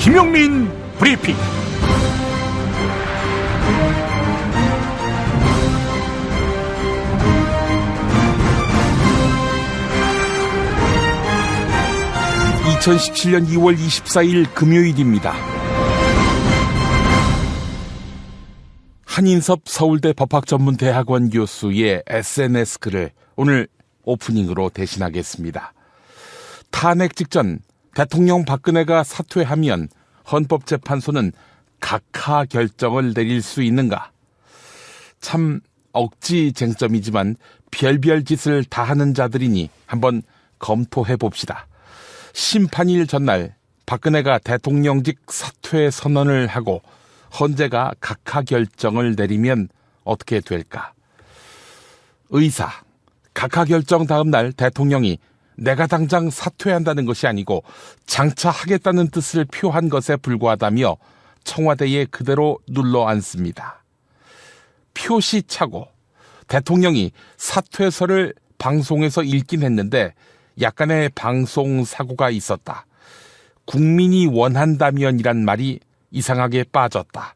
김용민 브리핑. (2017년 2월 24일) 금요일입니다. 한인섭 서울대 법학전문대학원 교수의 SNS 글을 오늘 오프닝으로 대신하겠습니다. 탄핵 직전 대통령 박근혜가 사퇴하면 헌법재판소는 각하 결정을 내릴 수 있는가? 참 억지 쟁점이지만 별별 짓을 다 하는 자들이니 한번 검토해 봅시다. 심판일 전날 박근혜가 대통령직 사퇴 선언을 하고 헌재가 각하 결정을 내리면 어떻게 될까? 의사, 각하 결정 다음 날 대통령이 내가 당장 사퇴한다는 것이 아니고 장차 하겠다는 뜻을 표한 것에 불과하다며 청와대에 그대로 눌러 앉습니다. 표시차고 대통령이 사퇴서를 방송에서 읽긴 했는데 약간의 방송 사고가 있었다. 국민이 원한다면이란 말이 이상하게 빠졌다.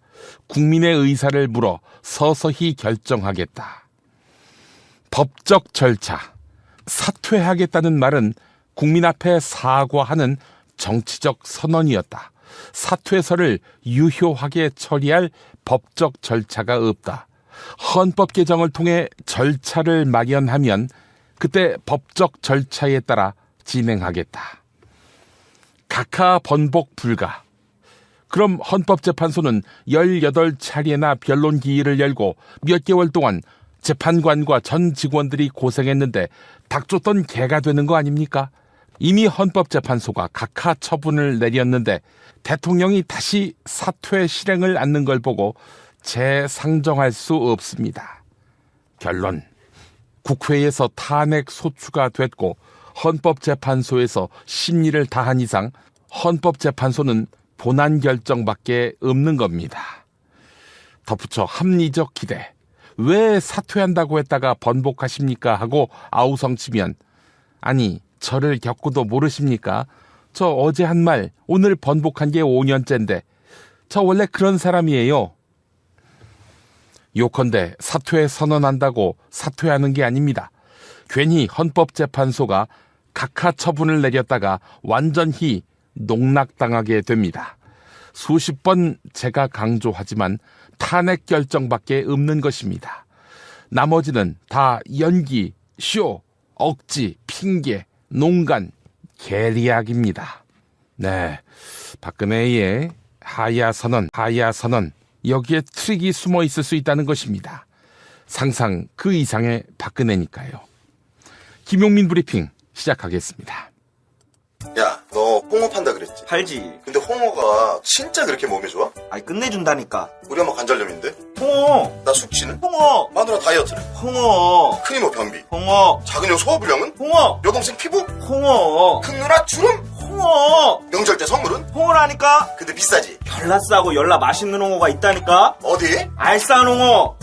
국민의 의사를 물어 서서히 결정하겠다. 법적 절차. 사퇴하겠다는 말은 국민 앞에 사과하는 정치적 선언이었다. 사퇴서를 유효하게 처리할 법적 절차가 없다. 헌법 개정을 통해 절차를 마련하면 그때 법적 절차에 따라 진행하겠다. 각하 번복 불가. 그럼 헌법재판소는 18차례나 변론 기일을 열고 몇 개월 동안 재판관과 전 직원들이 고생했는데 닥쳤던 개가 되는 거 아닙니까? 이미 헌법재판소가 각하 처분을 내렸는데 대통령이 다시 사퇴 실행을 않는 걸 보고 재상정할 수 없습니다. 결론. 국회에서 탄핵 소추가 됐고 헌법재판소에서 심리를 다한 이상 헌법재판소는 본안 결정밖에 없는 겁니다. 덧붙여 합리적 기대. 왜 사퇴한다고 했다가 번복하십니까? 하고 아우성치면 아니 저를 겪고도 모르십니까? 저 어제 한 말 오늘 번복한 게 5년째인데 저 원래 그런 사람이에요. 요컨대 사퇴 선언한다고 사퇴하는 게 아닙니다. 괜히 헌법재판소가 각하 처분을 내렸다가 완전히 농락당하게 됩니다. 수십 번 제가 강조하지만 탄핵 결정밖에 없는 것입니다. 나머지는 다 연기, 쇼, 억지, 핑계, 농간, 계리약입니다. 네, 박근혜의 하야선언, 여기에 트릭이 숨어 있을 수 있다는 것입니다. 상상 그 이상의 박근혜니까요. 김용민 브리핑 시작하겠습니다. 야, 너 홍어 판다 그랬지? 팔지. 근데 홍어가 진짜 그렇게 몸에 좋아? 아니 끝내준다니까. 우리 엄마 관절염인데? 홍어. 나 숙취는? 홍어. 마누라 다이어트는? 홍어. 큰이모 변비? 홍어. 작은 형 소화불량은? 홍어. 여동생 피부? 홍어. 큰 누나 주름? 홍어. 명절 때 선물은? 홍어라니까. 근데 비싸지? 별나 싸고 열나 맛있는 홍어가 있다니까. 어디? 알싸한 홍어.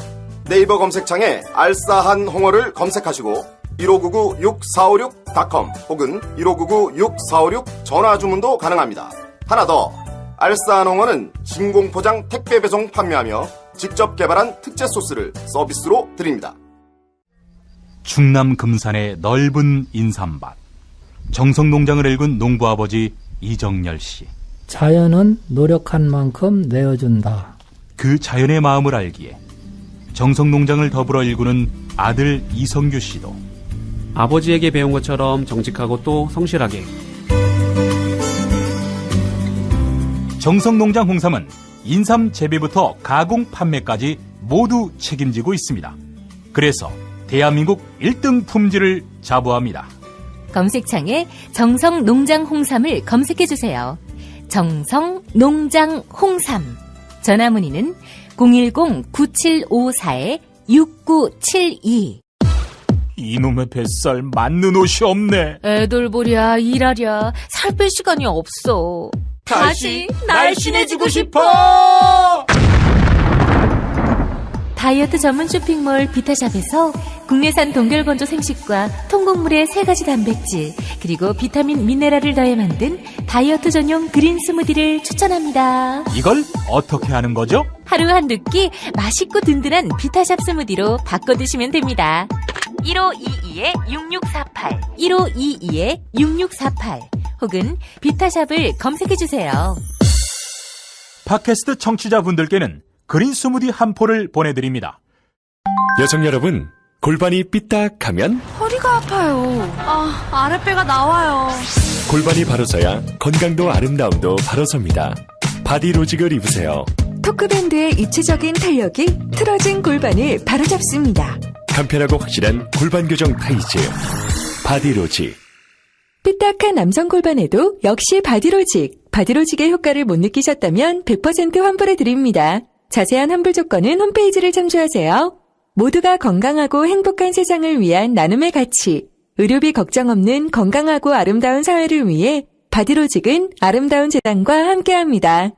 네이버 검색창에 알싸한 홍어를 검색하시고 1599-6456.com 혹은 1599-6456 전화주문도 가능합니다. 하나 더, 알싸한 홍어는 진공포장 택배 배송 판매하며 직접 개발한 특제 소스를 서비스로 드립니다. 충남 금산의 넓은 인삼밭, 정성농장을 일군 농부아버지 이정열 씨. 자연은 노력한 만큼 내어준다. 그 자연의 마음을 알기에 정성농장을 더불어 일구는 아들 이성규 씨도 아버지에게 배운 것처럼 정직하고 또 성실하게. 정성농장 홍삼은 인삼 재배부터 가공 판매까지 모두 책임지고 있습니다. 그래서 대한민국 1등 품질을 자부합니다. 검색창에 정성농장 홍삼을 검색해주세요. 정성농장 홍삼. 전화문의는 010-9754-6972. 이놈의 뱃살 맞는 옷이 없네. 애들 보랴 일하랴 살 뺄 시간이 없어. 다시 날씬해지고 싶어. 다이어트 전문 쇼핑몰 비타샵에서 국내산 동결건조 생식과 통곡물의 3가지 단백질, 그리고 비타민, 미네랄을 더해 만든 다이어트 전용 그린 스무디를 추천합니다. 이걸 어떻게 하는 거죠? 하루 한두 끼 맛있고 든든한 비타샵 스무디로 바꿔 드시면 됩니다. 1522-6648, 1522-6648 혹은 비타샵을 검색해주세요. 팟캐스트 청취자분들께는 그린 스무디 한 포를 보내드립니다. 여성 여러분, 골반이 삐딱하면 허리가 아파요. 아랫배가 나와요. 골반이 바로 서야 건강도 아름다움도 바로 섭니다. 바디로직을 입으세요. 토크밴드의 입체적인 탄력이 틀어진 골반을 바로잡습니다. 간편하고 확실한 골반 교정 타이즈 바디로직. 삐딱한 남성 골반에도 역시 바디로직. 바디로직의 효과를 못 느끼셨다면 100% 환불해드립니다. 자세한 환불 조건은 홈페이지를 참조하세요. 모두가 건강하고 행복한 세상을 위한 나눔의 가치. 의료비 걱정 없는 건강하고 아름다운 사회를 위해 바디로직은 아름다운 재단과 함께합니다.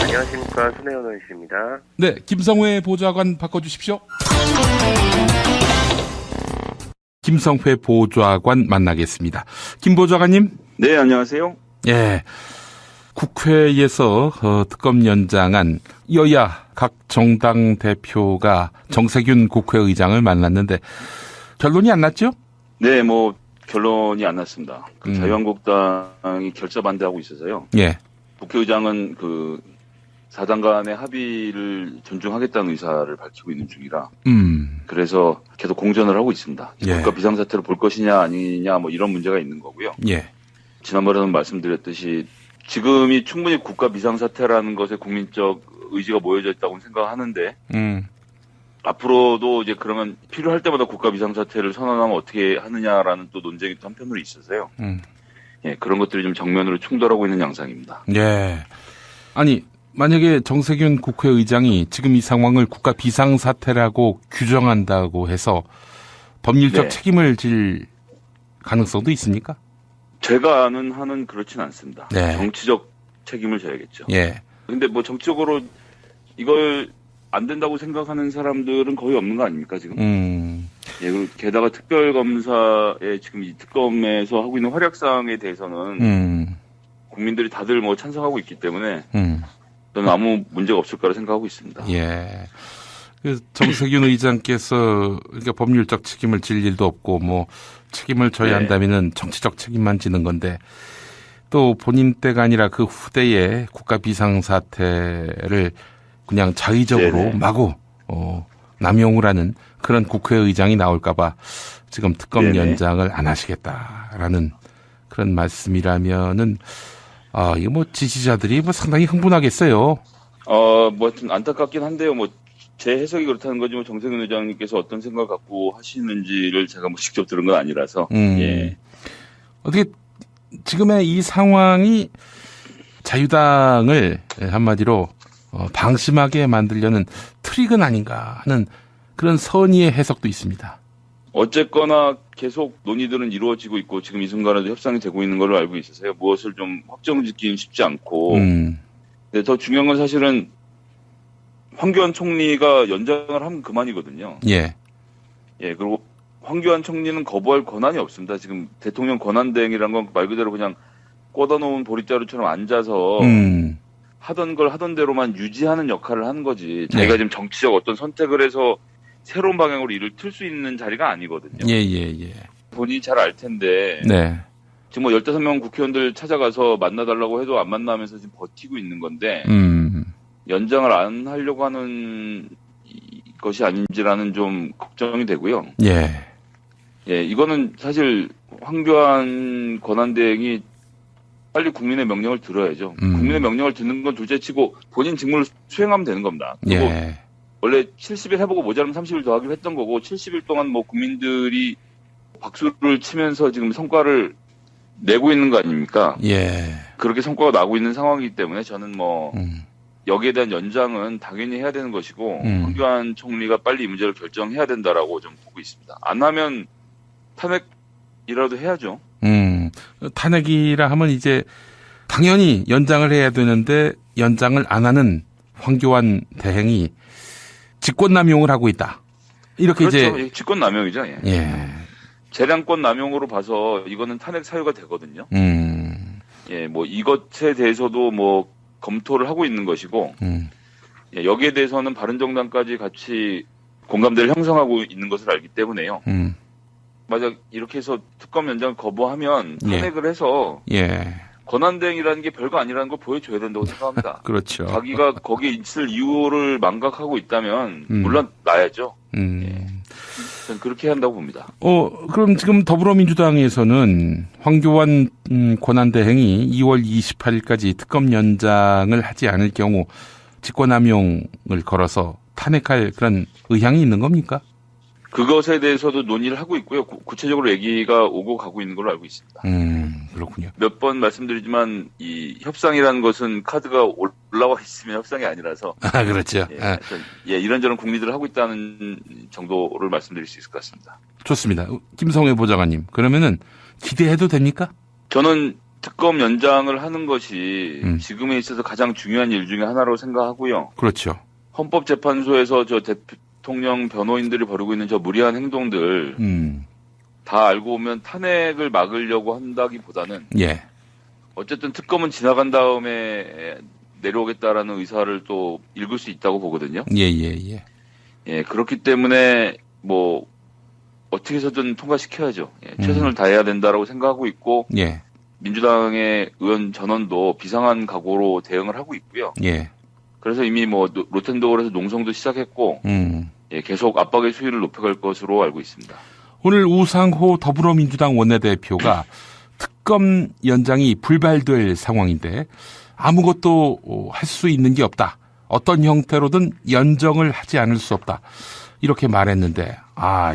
안녕하십니까, 손혜원 씨입니다. 네, 김성회 보좌관 바꿔주십시오. 김성회 보좌관 만나겠습니다. 김 보좌관님. 네, 안녕하세요. 예, 국회에서 특검 연장안 여야 각 정당 대표가 정세균 국회의장을 만났는데 결론이 안 났죠? 네, 결론이 안 났습니다. 자유한국당이 결사 반대하고 있어서요. 예. 국회의장은 사당 간의 합의를 존중하겠다는 의사를 밝히고 있는 중이라. 그래서 계속 공전을 하고 있습니다. 예. 국가 비상사태를 볼 것이냐 아니냐 이런 문제가 있는 거고요. 예. 지난번에도 말씀드렸듯이 지금이 충분히 국가 비상사태라는 것에 국민적 의지가 모여져 있다고 생각하는데 앞으로도 이제 그러면 필요할 때마다 국가 비상사태를 선언하면 어떻게 하느냐라는 또 논쟁이 또 한편으로 있어서요. 예, 그런 것들이 좀 정면으로 충돌하고 있는 양상입니다. 예. 아니, 만약에 정세균 국회의장이 지금 이 상황을 국가 비상사태라고 규정한다고 해서 법률적 네. 책임을 질 가능성도 있습니까? 제가 아는 한은 그렇진 않습니다. 네. 정치적 책임을 져야겠죠. 예. 근데 정치적으로 이걸 안 된다고 생각하는 사람들은 거의 없는 거 아닙니까, 지금? 예, 그리고 게다가 특별검사의 지금 이 특검에서 하고 있는 활약상에 대해서는 국민들이 다들 찬성하고 있기 때문에 저는 아무 문제가 없을 거라 생각하고 있습니다. 예. 정세균 의장께서 그러니까 법률적 책임을 질 일도 없고 책임을 져야 한다면은 정치적 책임만 지는 건데 또 본인 때가 아니라 그 후대에 국가 비상사태를 그냥 자의적으로 마구 남용을 하는 그런 국회의장이 나올까봐 지금 특검 연장을 안 하시겠다라는 그런 말씀이라면은 이거 지지자들이 상당히 흥분하겠어요. 좀 안타깝긴 한데요. 제 해석이 그렇다는 거지 정세균 의장님께서 어떤 생각을 갖고 하시는지를 제가 직접 들은 건 아니라서. 예. 어떻게 지금의 이 상황이 자유당을 한마디로 방심하게 만들려는 트릭은 아닌가 하는 그런 선의의 해석도 있습니다. 어쨌거나 계속 논의들은 이루어지고 있고 지금 이 순간에도 협상이 되고 있는 걸로 알고 있어서요. 무엇을 좀 확정을 짓기는 쉽지 않고. 근데 더 중요한 건 사실은 황교안 총리가 연장을 하면 그만이거든요. 예. 예, 그리고 황교안 총리는 거부할 권한이 없습니다. 지금 대통령 권한대행이라는 건 말 그대로 그냥 꽂아놓은 보릿자루처럼 앉아서 하던 걸 하던 대로만 유지하는 역할을 하는 거지. 자기가 지금 정치적 어떤 선택을 해서 새로운 방향으로 일을 틀 수 있는 자리가 아니거든요. 예. 본인이 잘 알 텐데. 네. 지금 15명 국회의원들 찾아가서 만나달라고 해도 안 만나면서 지금 버티고 있는 건데. 연장을 안 하려고 하는 것이 아닌지라는 좀 걱정이 되고요. 예. 예, 이거는 사실 황교안 권한대행이 빨리 국민의 명령을 들어야죠. 국민의 명령을 듣는 건 둘째치고 본인 직무를 수행하면 되는 겁니다. 그리고 원래 70일 해보고 모자라면 30일 더 하기로 했던 거고 70일 동안 국민들이 박수를 치면서 지금 성과를 내고 있는 거 아닙니까? 예. 그렇게 성과가 나고 있는 상황이기 때문에 저는 여기에 대한 연장은 당연히 해야 되는 것이고 황교안 총리가 빨리 이 문제를 결정해야 된다라고 좀 보고 있습니다. 안 하면 탄핵 탄핵이라도 해야죠. 탄핵이라 하면 이제 당연히 연장을 해야 되는데 연장을 안 하는 황교안 대행이 직권남용을 하고 있다. 이렇게 그렇죠. 이제 직권남용이죠. 예. 예. 재량권 남용으로 봐서 이거는 탄핵 사유가 되거든요. 예, 뭐 이것에 대해서도 뭐 검토를 하고 있는 것이고, 예, 여기에 대해서는 바른정당까지 같이 공감대를 형성하고 있는 것을 알기 때문에요. 만약 이렇게 해서 특검 연장을 거부하면 탄핵을 해서 권한대행이라는 게 별거 아니라는 걸 보여줘야 된다고 생각합니다. 그렇죠. 자기가 거기에 있을 이유를 망각하고 있다면 물러나야죠. 예. 저는 그렇게 한다고 봅니다. 그럼 지금 더불어민주당에서는 황교안 권한대행이 2월 28일까지 특검 연장을 하지 않을 경우 직권남용을 걸어서 탄핵할 그런 의향이 있는 겁니까? 그것에 대해서도 논의를 하고 있고요. 구체적으로 얘기가 오고 가고 있는 걸로 알고 있습니다. 그렇군요. 몇 번 말씀드리지만 이 협상이라는 것은 카드가 올라와 있으면 협상이 아니라서. 그렇죠. 예, 이런저런 궁리들을 하고 있다는 정도를 말씀드릴 수 있을 것 같습니다. 좋습니다. 김성회 보좌관님, 그러면은 기대해도 됩니까? 저는 특검 연장을 하는 것이 지금에 있어서 가장 중요한 일 중에 하나로 생각하고요. 그렇죠. 헌법재판소에서 저 대통령 변호인들이 벌이고 있는 저 무리한 행동들 다 알고 보면 탄핵을 막으려고 한다기보다는 어쨌든 특검은 지나간 다음에 내려오겠다라는 의사를 또 읽을 수 있다고 보거든요. 예, 그렇기 때문에 뭐 어떻게 해서든 통과시켜야죠. 예, 최선을 다해야 된다라고 생각하고 있고 민주당의 의원 전원도 비상한 각오로 대응을 하고 있고요. 그래서 이미 뭐 로텐도어에서 농성도 시작했고 예, 계속 압박의 수위를 높여갈 것으로 알고 있습니다. 오늘 우상호 더불어민주당 원내대표가 특검 연장이 불발될 상황인데 아무것도 할 수 있는 게 없다. 어떤 형태로든 연정을 하지 않을 수 없다. 이렇게 말했는데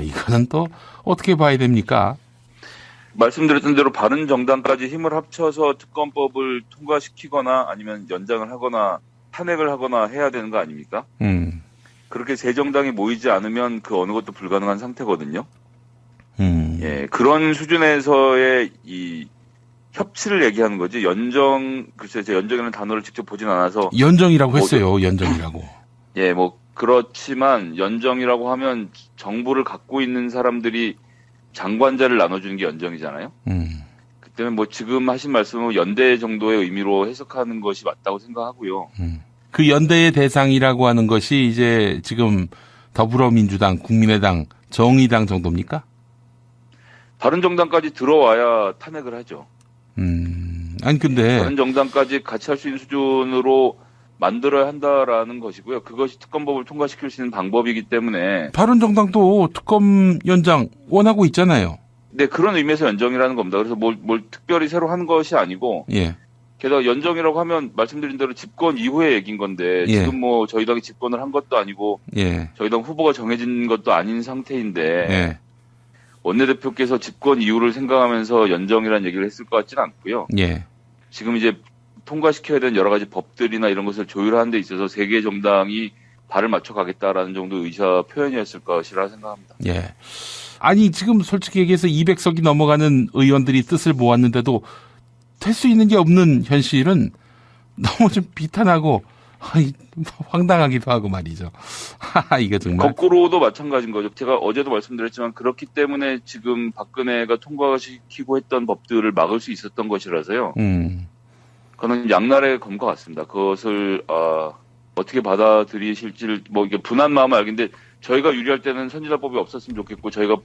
이거는 또 어떻게 봐야 됩니까? 말씀드렸던 대로 바른정당까지 힘을 합쳐서 특검법을 통과시키거나 아니면 연장을 하거나 탄핵을 하거나 해야 되는 거 아닙니까? 그렇게 세 정당이 모이지 않으면 그 어느 것도 불가능한 상태거든요. 예, 그런 수준에서의 이 협치를 얘기하는 거지. 글쎄요, 제가 연정이라는 단어를 직접 보진 않아서. 연정이라고 했어요, 연정이라고. 예, 뭐, 그렇지만 연정이라고 하면 정부를 갖고 있는 사람들이 장관자를 나눠주는 게 연정이잖아요. 그 때문에 뭐 지금 하신 말씀은 연대 정도의 의미로 해석하는 것이 맞다고 생각하고요. 그 연대의 대상이라고 하는 것이 이제 지금 더불어민주당, 국민의당, 정의당 정도입니까? 바른정당까지 들어와야 탄핵을 하죠. 아니 근데 바른정당까지 같이 할 수 있는 수준으로 만들어야 한다라는 것이고요. 그것이 특검법을 통과시킬 수 있는 방법이기 때문에 바른정당도 특검 연장 원하고 있잖아요. 네, 그런 의미에서 연정이라는 겁니다. 그래서 뭘 특별히 새로 한 것이 아니고 게다가 연정이라고 하면 말씀드린 대로 집권 이후의 얘기인 건데 지금 뭐 저희 당이 집권을 한 것도 아니고 저희 당 후보가 정해진 것도 아닌 상태인데 원내대표께서 집권 이유를 생각하면서 연정이라는 얘기를 했을 것 같지는 않고요. 지금 이제 통과시켜야 되는 여러 가지 법들이나 이런 것을 조율하는 데 있어서 세 개 정당이 발을 맞춰 가겠다라는 정도의 의사 표현이었을 것이라 생각합니다. 아니 지금 솔직히 얘기해서 200석이 넘어가는 의원들이 뜻을 모았는데도 될 수 있는 게 없는 현실은 너무 좀 비탄하고 황당하기도 하고 말이죠. 이게 정말. 거꾸로도 마찬가지인 거죠. 제가 어제도 말씀드렸지만 그렇기 때문에 지금 박근혜가 통과시키고 했던 법들을 막을 수 있었던 것이라서요. 그거는 양날의 검과 같습니다. 그것을 어떻게 받아들이실지를 뭐 이게 분한 마음은 알겠는데 저희가 유리할 때는 선진화법이 없었으면 좋겠고 저희가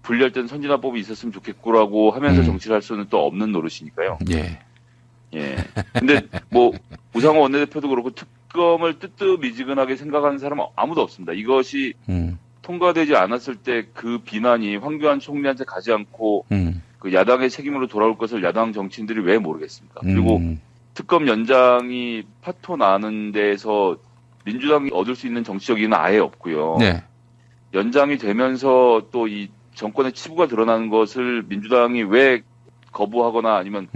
불리할 때는 선진화법이 있었으면 좋겠고라고 하면서 정치를 할 수는 또 없는 노릇이니까요. 근데 뭐 우상호 원내대표도 그렇고 특검을 뜨뜻미지근하게 생각하는 사람은 아무도 없습니다. 이것이 통과되지 않았을 때 그 비난이 황교안 총리한테 가지 않고 그 야당의 책임으로 돌아올 것을 야당 정치인들이 왜 모르겠습니까? 그리고 특검 연장이 파토 나는 데에서 민주당이 얻을 수 있는 정치적 이유는 아예 없고요. 연장이 되면서 또 이 정권의 치부가 드러나는 것을 민주당이 왜 거부하거나 아니면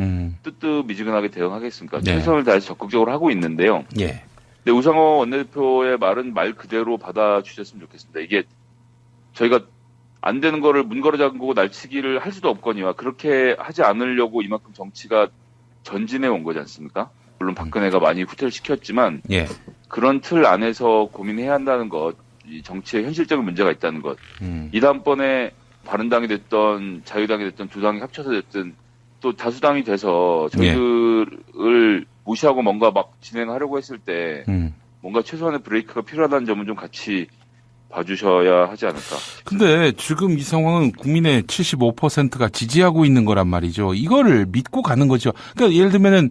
뜨뜻미지근하게 대응하겠습니까? 최선을 다해서 적극적으로 하고 있는데요. 근데 우상호 원내대표의 말은 말 그대로 받아주셨으면 좋겠습니다. 이게 저희가 안 되는 거를 문거로 잠그고 날치기를 할 수도 없거니와 그렇게 하지 않으려고 이만큼 정치가 전진해 온 거지 않습니까? 물론 박근혜가 많이 후퇴를 시켰지만 예. 그런 틀 안에서 고민해야 한다는 것, 이 정치에 현실적인 문제가 있다는 것. 이 다음번에 바른당이 됐던 자유당이 됐던 두 당이 합쳐서 됐든 또 다수당이 돼서 저희들을 무시하고 뭔가 막 진행하려고 했을 때 뭔가 최소한의 브레이크가 필요하다는 점은 좀 같이 봐주셔야 하지 않을까. 근데 지금 이 상황은 국민의 75%가 지지하고 있는 거란 말이죠. 이거를 믿고 가는 거죠. 그러니까 예를 들면은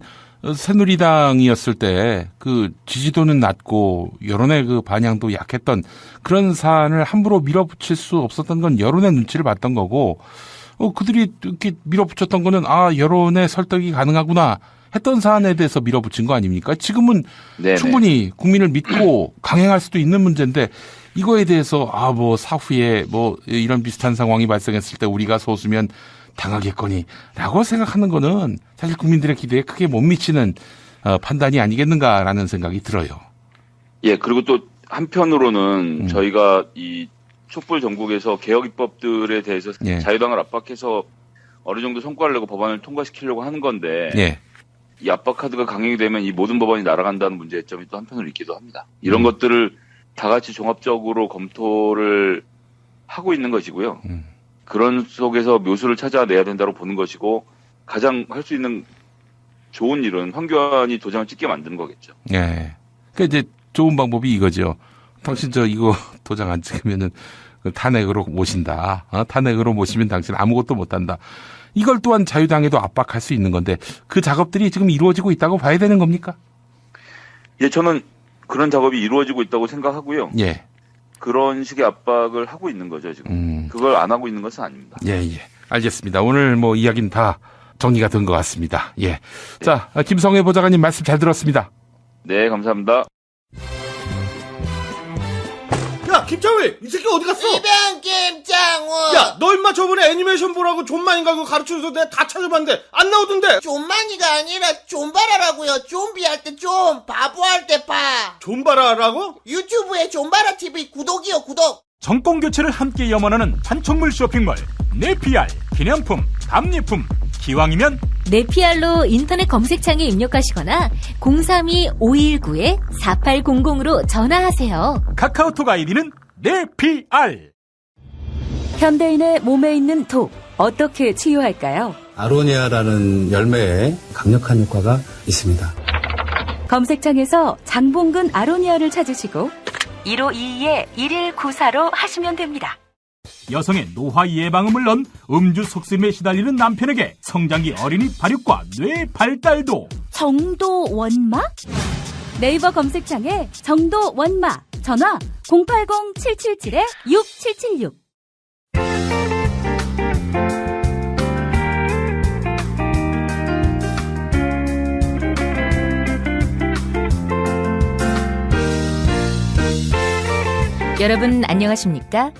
새누리당이었을 때 그 지지도는 낮고 여론의 그 반향도 약했던 그런 사안을 함부로 밀어붙일 수 없었던 건 여론의 눈치를 봤던 거고, 그들이 이렇게 밀어붙였던 거는 여론의 설득이 가능하구나 했던 사안에 대해서 밀어붙인 거 아닙니까? 지금은 네네. 충분히 국민을 믿고 강행할 수도 있는 문제인데 이거에 대해서 사후에 이런 비슷한 상황이 발생했을 때 우리가 소수면 당하겠거니라고 생각하는 거는 사실 국민들의 기대에 크게 못 미치는 판단이 아니겠는가라는 생각이 들어요. 예, 그리고 또 한편으로는 저희가 이 촛불 전국에서 개혁 입법들에 대해서 자유당을 압박해서 어느 정도 성과를 내고 법안을 통과시키려고 하는 건데 이 압박 카드가 강행이 되면 이 모든 법안이 날아간다는 문제점이 또 한편으로 있기도 합니다. 이런 것들을 다 같이 종합적으로 검토를 하고 있는 것이고요. 그런 속에서 묘수를 찾아내야 된다고 보는 것이고 가장 할 수 있는 좋은 일은 황교안이 도장을 찍게 만드는 거겠죠. 예. 그러니까 이제 좋은 방법이 이거죠. 당신 이거 도장 안 찍으면은 탄핵으로 모신다. 탄핵으로 모시면 당신 아무것도 못한다. 이걸 또한 자유당에도 압박할 수 있는 건데 그 작업들이 지금 이루어지고 있다고 봐야 되는 겁니까? 예, 저는 그런 작업이 이루어지고 있다고 생각하고요. 예. 그런 식의 압박을 하고 있는 거죠, 지금. 그걸 안 하고 있는 것은 아닙니다. 예. 알겠습니다. 오늘 이야기는 다 정리가 된 것 같습니다. 예. 네. 자, 김성회 보좌관님 말씀 잘 들었습니다. 네, 감사합니다. 야, 김창회! 이 새끼 어디 갔어? 이병 김창우! 야, 너 임마 저번에 애니메이션 보라고 존만인가 그거 가르쳐줘서 내가 다 찾아봤는데 안 나오던데? 존만이가 아니라 존바라라고요. 좀비 할 때 좀, 바보 할 때 바. 존바라라고? 유튜브에 존바라 TV 구독이요, 구독. 정권 교체를 함께 염원하는 판촉물 쇼핑몰 네피알, 기념품, 답례품, 기왕이면 네피알로 인터넷 검색창에 입력하시거나 032-519-4800으로 전화하세요. 카카오톡 아이디는 네피알. 현대인의 몸에 있는 독, 어떻게 치유할까요? 아로니아라는 열매에 강력한 효과가 있습니다. 검색창에서 장봉근 아로니아를 찾으시고 1522-1194로 하시면 됩니다. 여성의 노화 예방을 물론 음주 속셈에 시달리는 남편에게 성장기 어린이 발육과 뇌 발달도 정도 원마? 네이버 검색창에 정도 원마 전화 080-777-6776. 여러분 안녕하십니까?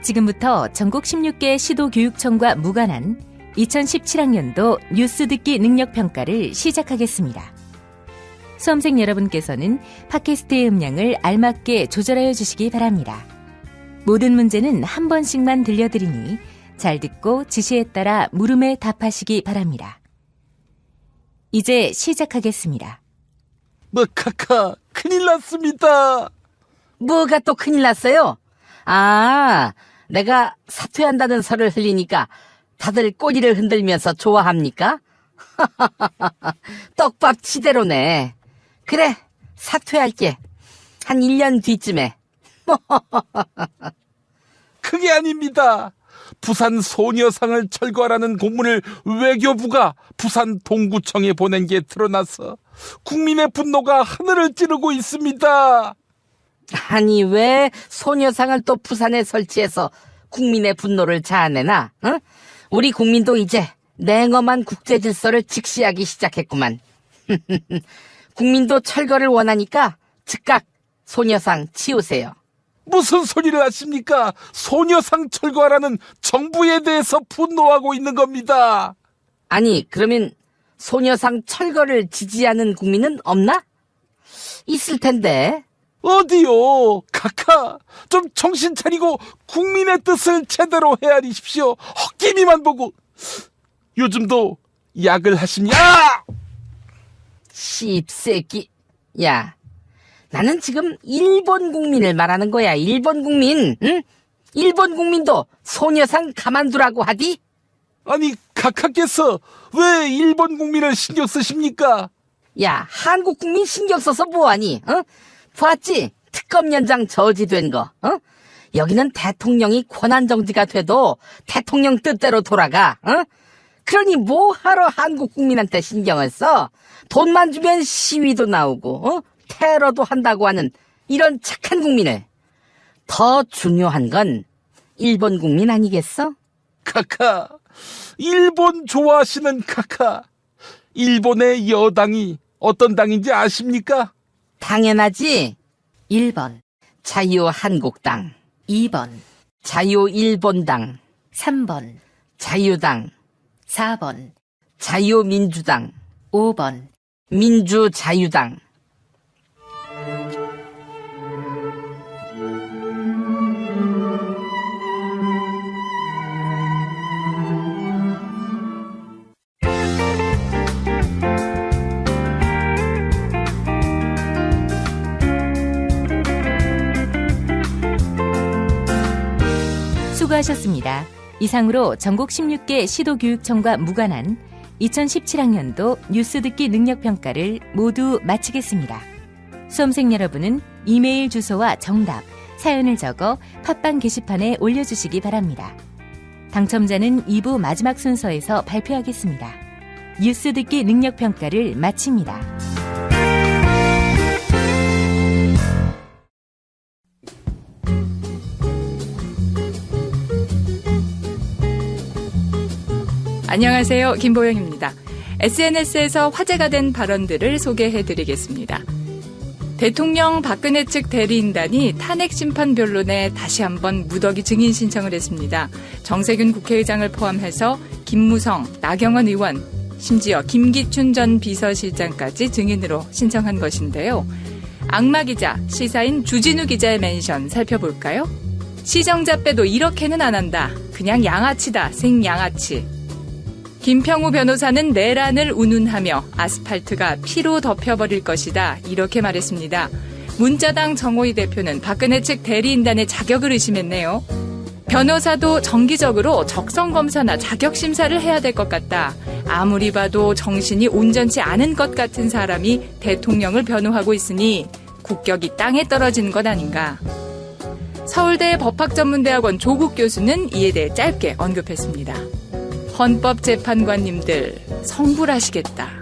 지금부터 전국 16개 시도교육청과 무관한 2017학년도 뉴스 듣기 능력평가를 시작하겠습니다. 수험생 여러분께서는 팟캐스트의 음량을 알맞게 조절하여 주시기 바랍니다. 모든 문제는 한 번씩만 들려드리니 잘 듣고 지시에 따라 물음에 답하시기 바랍니다. 이제 시작하겠습니다. 카카 큰일 났습니다. 뭐가 또 큰일 났어요? 내가 사퇴한다는 설을 흘리니까 다들 꼬리를 흔들면서 좋아합니까? 떡밥 치대로네. 그래, 사퇴할게. 한 1년 뒤쯤에. 그게 아닙니다. 부산 소녀상을 철거하라는 공문을 외교부가 부산 동구청에 보낸 게 드러나서 국민의 분노가 하늘을 찌르고 있습니다. 아니, 왜 소녀상을 또 부산에 설치해서 국민의 분노를 자아내나? 응? 우리 국민도 이제 냉엄한 국제 질서를 직시하기 시작했구만. 국민도 철거를 원하니까 즉각 소녀상 치우세요. 무슨 소리를 하십니까? 소녀상 철거하라는 정부에 대해서 분노하고 있는 겁니다. 아니, 그러면 소녀상 철거를 지지하는 국민은 없나? 있을 텐데. 어디요? 카카, 좀 정신 차리고 국민의 뜻을 제대로 헤아리십시오. 헛기미만 보고. 요즘도 약을 하십냐? 씹새끼. 야, 나는 지금 일본 국민을 말하는 거야. 일본 국민. 응? 일본 국민도 소녀상 가만두라고 하디? 아니, 카카께서 왜 일본 국민을 신경 쓰십니까? 야, 한국 국민 신경 써서 뭐하니? 어? 봤지? 특검 연장 저지된 거. 어? 여기는 대통령이 권한정지가 돼도 대통령 뜻대로 돌아가. 어? 그러니 뭐하러 한국 국민한테 신경을 써? 돈만 주면 시위도 나오고 테러도 한다고 하는 이런 착한 국민을. 더 중요한 건 일본 국민 아니겠어? 카카, 일본 좋아하시는 카카. 일본의 여당이 어떤 당인지 아십니까? 당연하지. 1번 자유한국당, 2번 자유일본당, 3번 자유당, 4번 자유민주당, 5번 민주자유당. 수고하셨습니다. 이상으로 전국 16개 시도교육청과 무관한 2017학년도 뉴스 듣기 능력평가를 모두 마치겠습니다. 수험생 여러분은 이메일 주소와 정답, 사연을 적어 팟빵 게시판에 올려주시기 바랍니다. 당첨자는 2부 마지막 순서에서 발표하겠습니다. 뉴스 듣기 능력평가를 마칩니다. 안녕하세요. 김보영입니다. SNS에서 화제가 된 발언들을 소개해드리겠습니다. 대통령 박근혜 측 대리인단이 탄핵 심판 변론에 다시 한번 무더기 증인 신청을 했습니다. 정세균 국회의장을 포함해서 김무성, 나경원 의원, 심지어 김기춘 전 비서실장까지 증인으로 신청한 것인데요. 악마 기자, 시사인 주진우 기자의 멘션 살펴볼까요? 시정자 빼도 이렇게는 안 한다. 그냥 양아치다. 생양아치. 김평우 변호사는 내란을 운운하며 아스팔트가 피로 덮여버릴 것이다. 이렇게 말했습니다. 문자당 정호희 대표는 박근혜 측 대리인단의 자격을 의심했네요. 변호사도 정기적으로 적성검사나 자격심사를 해야 될 것 같다. 아무리 봐도 정신이 온전치 않은 것 같은 사람이 대통령을 변호하고 있으니 국격이 땅에 떨어지는 것 아닌가. 서울대 법학전문대학원 조국 교수는 이에 대해 짧게 언급했습니다. 헌법재판관님들 성불하시겠다.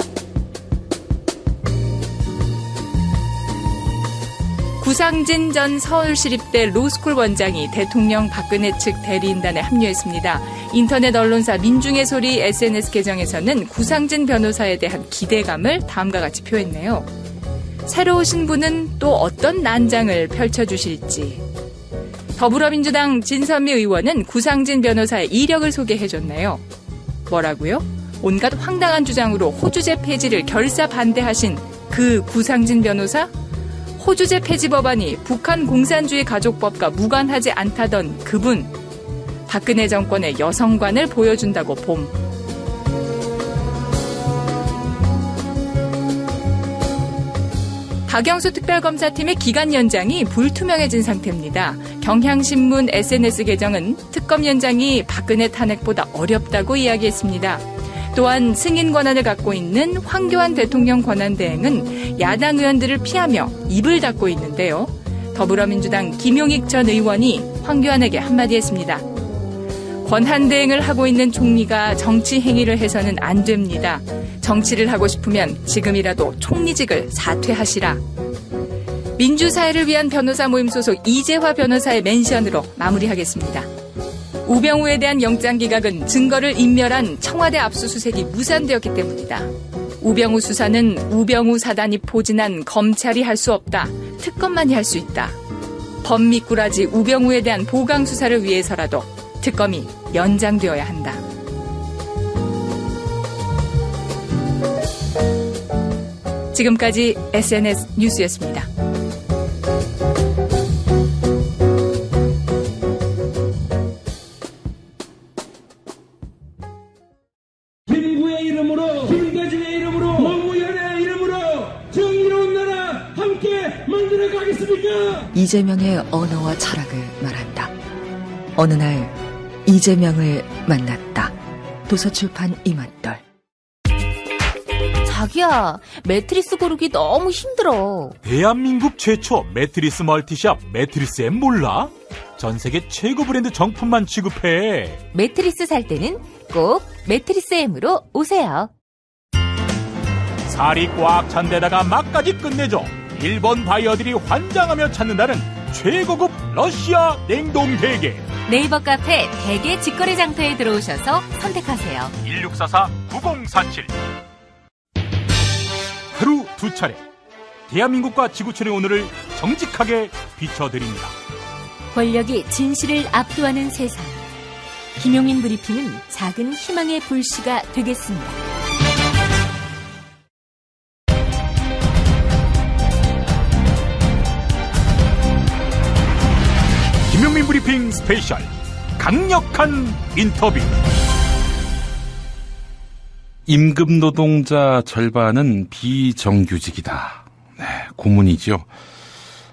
구상진 전 서울시립대 로스쿨 원장이 대통령 박근혜 측 대리인단에 합류했습니다. 인터넷 언론사 민중의 소리 SNS 계정에서는 구상진 변호사에 대한 기대감을 다음과 같이 표했네요. 새로 오신 분은 또 어떤 난장을 펼쳐주실지. 더불어민주당 진선미 의원은 구상진 변호사의 이력을 소개해줬네요. 뭐라고요? 온갖 황당한 주장으로 호주제 폐지를 결사 반대하신 그 구상진 변호사? 호주제 폐지 법안이 북한 공산주의 가족법과 무관하지 않다던 그분. 박근혜 정권의 여성관을 보여준다고 봄. 박영수 특별검사팀의 기간 연장이 불투명해진 상태입니다. 경향신문 SNS 계정은 특검 연장이 박근혜 탄핵보다 어렵다고 이야기했습니다. 또한 승인 권한을 갖고 있는 황교안 대통령 권한대행은 야당 의원들을 피하며 입을 닫고 있는데요. 더불어민주당 김용익 전 의원이 황교안에게 한마디 했습니다. 권한대행을 하고 있는 총리가 정치 행위를 해서는 안 됩니다. 정치를 하고 싶으면 지금이라도 총리직을 사퇴하시라. 민주사회를 위한 변호사 모임 소속 이재화 변호사의 멘션으로 마무리하겠습니다. 우병우에 대한 영장 기각은 증거를 인멸한 청와대 압수수색이 무산되었기 때문이다. 우병우 수사는 우병우 사단이 포진한 검찰이 할 수 없다. 특검만이 할 수 있다. 범미꾸라지 우병우에 대한 보강 수사를 위해서라도 특검이 연장되어야 한다. 지금까지 SNS 뉴스였습니다. 이재명의 언어와 철학을 말한다. 어느 날 이재명을 만났다. 도서출판 이맛돌. 자기야, 매트리스 고르기 너무 힘들어. 대한민국 최초 매트리스 멀티샵 매트리스엠 몰라? 전 세계 최고 브랜드 정품만 취급해. 매트리스 살 때는 꼭 매트리스M으로 오세요. 살이 꽉 찬 데다가 맛까지 끝내줘. 일본 바이어들이 환장하며 찾는다는 최고급 러시아 냉동 대게. 네이버 카페 대게 직거래 장터에 들어오셔서 선택하세요. 1644-9047. 하루 2차례 대한민국과 지구촌의 오늘을 정직하게 비춰드립니다. 권력이 진실을 압도하는 세상. 김용민 브리핑은 작은 희망의 불씨가 되겠습니다. 김용민 브리핑 스페셜 강력한 인터뷰. 임금 노동자 절반은 비정규직이다. 네, 고문이죠.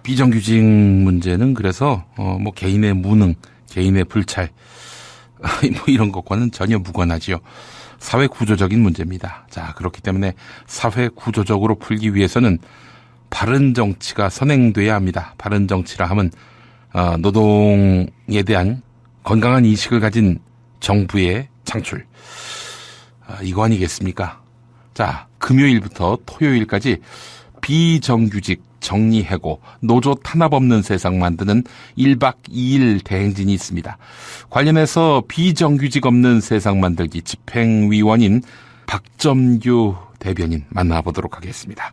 비정규직 문제는 그래서 뭐 개인의 무능, 개인의 불찰 뭐 이런 것과는 전혀 무관하지요. 사회 구조적인 문제입니다. 자, 그렇기 때문에 사회 구조적으로 풀기 위해서는 바른 정치가 선행돼야 합니다. 바른 정치라 하면 노동에 대한 건강한 인식을 가진 정부의 창출. 이거 아니겠습니까? 자, 금요일부터 토요일까지 비정규직 정리해고 노조 탄압 없는 세상 만드는 1박 2일 대행진이 있습니다. 관련해서 비정규직 없는 세상 만들기 집행위원인 박점규 대변인 만나보도록 하겠습니다.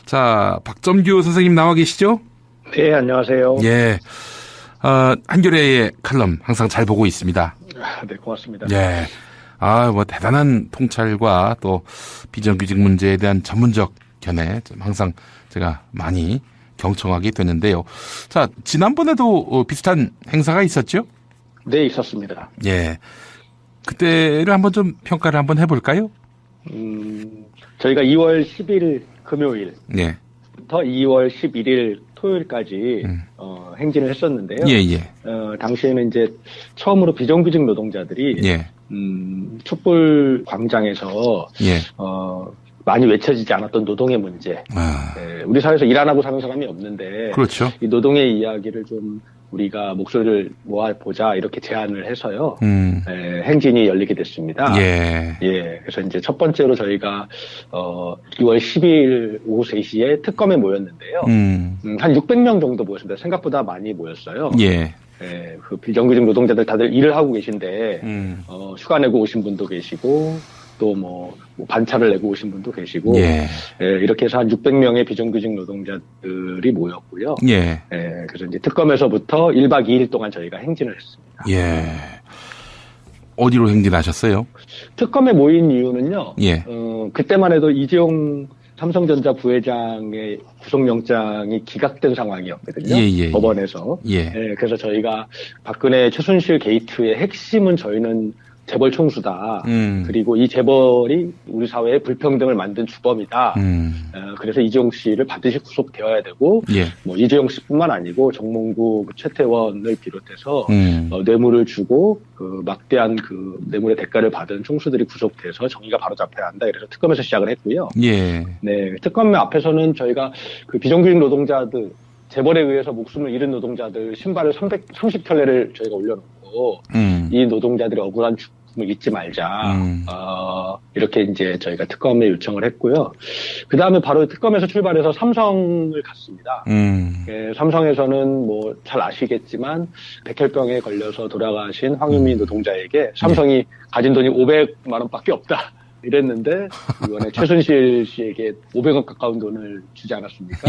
자, 박점규 선생님 나와 계시죠? 네, 안녕하세요. 예. 한겨레의 칼럼 항상 잘 보고 있습니다. 네, 고맙습니다. 예. 뭐 대단한 통찰과 또 비정규직 문제에 대한 전문적 견해 항상 제가 많이 경청하게 되는데요. 자, 지난번에도 비슷한 행사가 있었죠? 네, 있었습니다. 예. 그때를 한번 좀 평가를 한번 해볼까요? 저희가 2월 10일 금요일. 네. 부터 2월 11일 토요일까지 행진을 했었는데요. 예. 당시에는 이제 처음으로 비정규직 노동자들이 예. 촛불 광장에서 예. 많이 외쳐지지 않았던 노동의 문제. 네, 우리 사회에서 일 안 하고 사는 사람이 없는데, 그렇죠. 이 노동의 이야기를 좀 우리가 목소리를 모아보자 이렇게 제안을 해서요. 행진이 열리게 됐습니다. 예. 그래서 이제 첫 번째로 저희가 2월 10일 오후 3시에 특검에 모였는데요. 한 600명 정도 모였습니다. 생각보다 많이 모였어요. 예. 그 비정규직 노동자들 다들 일을 하고 계신데 휴가 내고 오신 분도 계시고 또 뭐 반차를 내고 오신 분도 계시고 이렇게 해서 한 600명의 비정규직 노동자들이 모였고요. 그래서 이제 특검에서부터 1박 2일 동안 저희가 행진을 했습니다. 예. 어디로 행진하셨어요? 특검에 모인 이유는요. 예. 그때만 해도 이재용 삼성전자 부회장의 구속영장이 기각된 상황이었거든요. 법원에서. 그래서 저희가 박근혜 최순실 게이트의 핵심은 저희는 재벌 총수다. 그리고 이 재벌이 우리 사회의 불평등을 만든 주범이다. 그래서 이재용 씨를 반드시 구속되어야 되고, 뭐 이재용 씨뿐만 아니고 정몽구, 최태원을 비롯해서 뇌물을 주고 그 막대한 그 뇌물의 대가를 받은 총수들이 구속돼서 정의가 바로 잡혀야 한다. 그래서 특검에서 시작을 했고요. 네, 특검 앞에서는 저희가 그 비정규직 노동자들 재벌에 의해서 목숨을 잃은 노동자들 신발을 330켤레를 저희가 올려놓고. 이 노동자들의 억울한 죽음을 잊지 말자. 이렇게 이제 저희가 특검에 요청을 했고요. 그 다음에 바로 특검에서 출발해서 삼성을 갔습니다. 삼성에서는 뭐 잘 아시겠지만 백혈병에 걸려서 돌아가신 황유미 노동자에게 삼성이 가진 돈이 500만 원밖에 없다. 이랬는데 이번에 최순실 씨에게 500원 가까운 돈을 주지 않았습니까?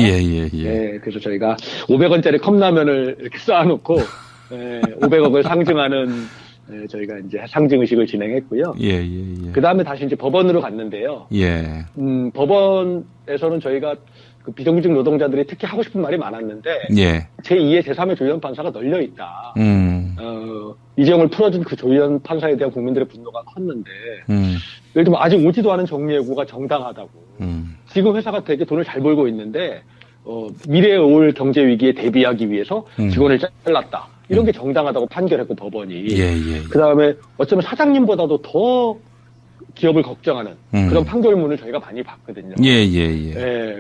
그래서 저희가 500원짜리 컵라면을 이렇게 쌓아놓고 500억을 상징하는 저희가 이제 상징 의식을 진행했고요. 그 다음에 다시 이제 법원으로 갔는데요. 법원에서는 저희가 그 비정규직 노동자들이 특히 하고 싶은 말이 많았는데 제2의 제3의 조희연 판사가 널려 있다. 이재용을 풀어준 그 조희연 판사에 대한 국민들의 분노가 컸는데 예를 들면 아직 오지도 않은 정리해고가 정당하다고. 지금 회사가 되게 돈을 잘 벌고 있는데 미래에 올 경제 위기에 대비하기 위해서 직원을 잘랐다. 이런 게 정당하다고 판결했고 법원이. 그 다음에 어쩌면 사장님보다도 더 기업을 걱정하는 그런 판결문을 저희가 많이 봤거든요.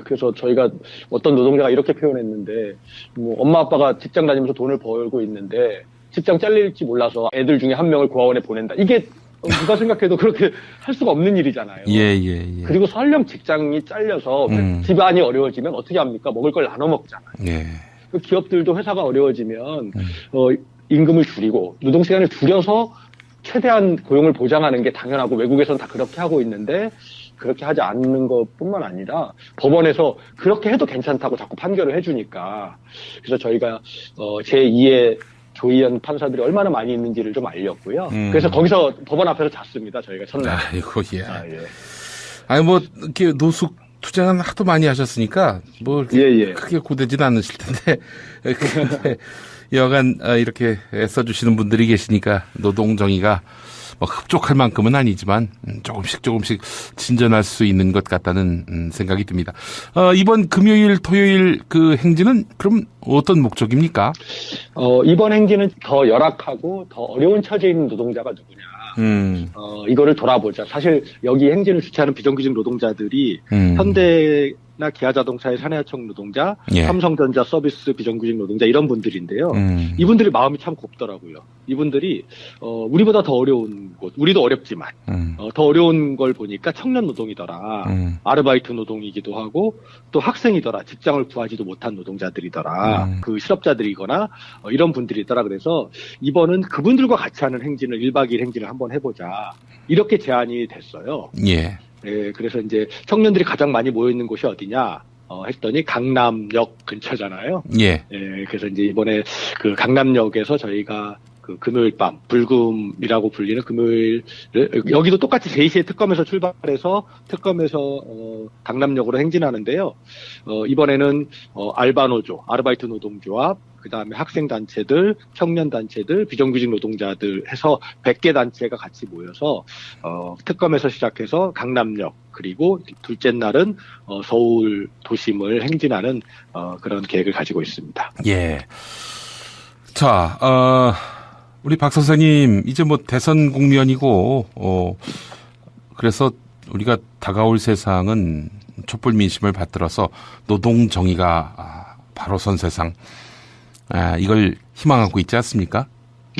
그래서 저희가 어떤 노동자가 이렇게 표현했는데, 뭐 엄마 아빠가 직장 다니면서 돈을 벌고 있는데 직장 잘릴지 몰라서 애들 중에 한 명을 고아원에 보낸다. 이게 누가 생각해도 그렇게 할 수가 없는 일이잖아요. 그리고 설령 직장이 잘려서 집안이 어려워지면 어떻게 합니까? 먹을 걸 나눠 먹잖아요. 그 기업들도 회사가 어려워지면 임금을 줄이고 노동시간을 줄여서 최대한 고용을 보장하는 게 당연하고 외국에서는 다 그렇게 하고 있는데 그렇게 하지 않는 것뿐만 아니라 법원에서 그렇게 해도 괜찮다고 자꾸 판결을 해주니까 그래서 저희가 제2의 조희연 판사들이 얼마나 많이 있는지를 좀 알렸고요. 그래서 거기서 법원 앞에서 잤습니다. 저희가 첫날. 아이고, 아니 뭐 이렇게 노숙 투쟁은 하도 많이 하셨으니까 뭐 크게 고되지는 않으실 텐데 근데 여간 이렇게 애써주시는 분들이 계시니까 노동 정의가 뭐 흡족할 만큼은 아니지만 조금씩 진전할 수 있는 것 같다는 생각이 듭니다. 이번 금요일, 토요일 그 행진은 그럼 어떤 목적입니까? 이번 행진은 더 열악하고 더 어려운 처지에 있는 노동자가 누구냐. 이거를 돌아보자. 사실 여기 행진을 주최하는 비정규직 노동자들이 현대나 기아자동차의 사내하청 노동자, 삼성전자 서비스 비정규직 노동자 이런 분들인데요. 이분들이 마음이 참 곱더라고요. 이분들이 우리보다 더 어려운 곳, 우리도 어렵지만 더 어려운 걸 보니까 청년 노동이더라. 아르바이트 노동이기도 하고 또 학생이더라. 직장을 구하지도 못한 노동자들이더라. 그 실업자들이거나 이런 분들이더라. 그래서 이번은 그분들과 같이 하는 행진을 1박 2일 행진을 한번 해보자. 이렇게 제안이 됐어요. 그래서 이제 청년들이 가장 많이 모여 있는 곳이 어디냐? 했더니 강남역 근처잖아요. 그래서 이제 이번에 그 강남역에서 저희가 그 금요일 밤, 불금이라고 불리는 금요일, 여기도 똑같이 3시에 특검에서 출발해서 특검에서 강남역으로 행진하는데요. 이번에는 알바노조, 아르바이트 노동조합, 그 다음에 학생단체들, 청년단체들, 비정규직 노동자들 해서 100개 단체가 같이 모여서 특검에서 시작해서 강남역, 그리고 둘째 날은 서울 도심을 행진하는 그런 계획을 가지고 있습니다. 자, 우리 박 선생님 이제 뭐 대선 국면이고 그래서 우리가 다가올 세상은 촛불 민심을 받들어서 노동 정의가 바로 선 세상 이걸 희망하고 있지 않습니까?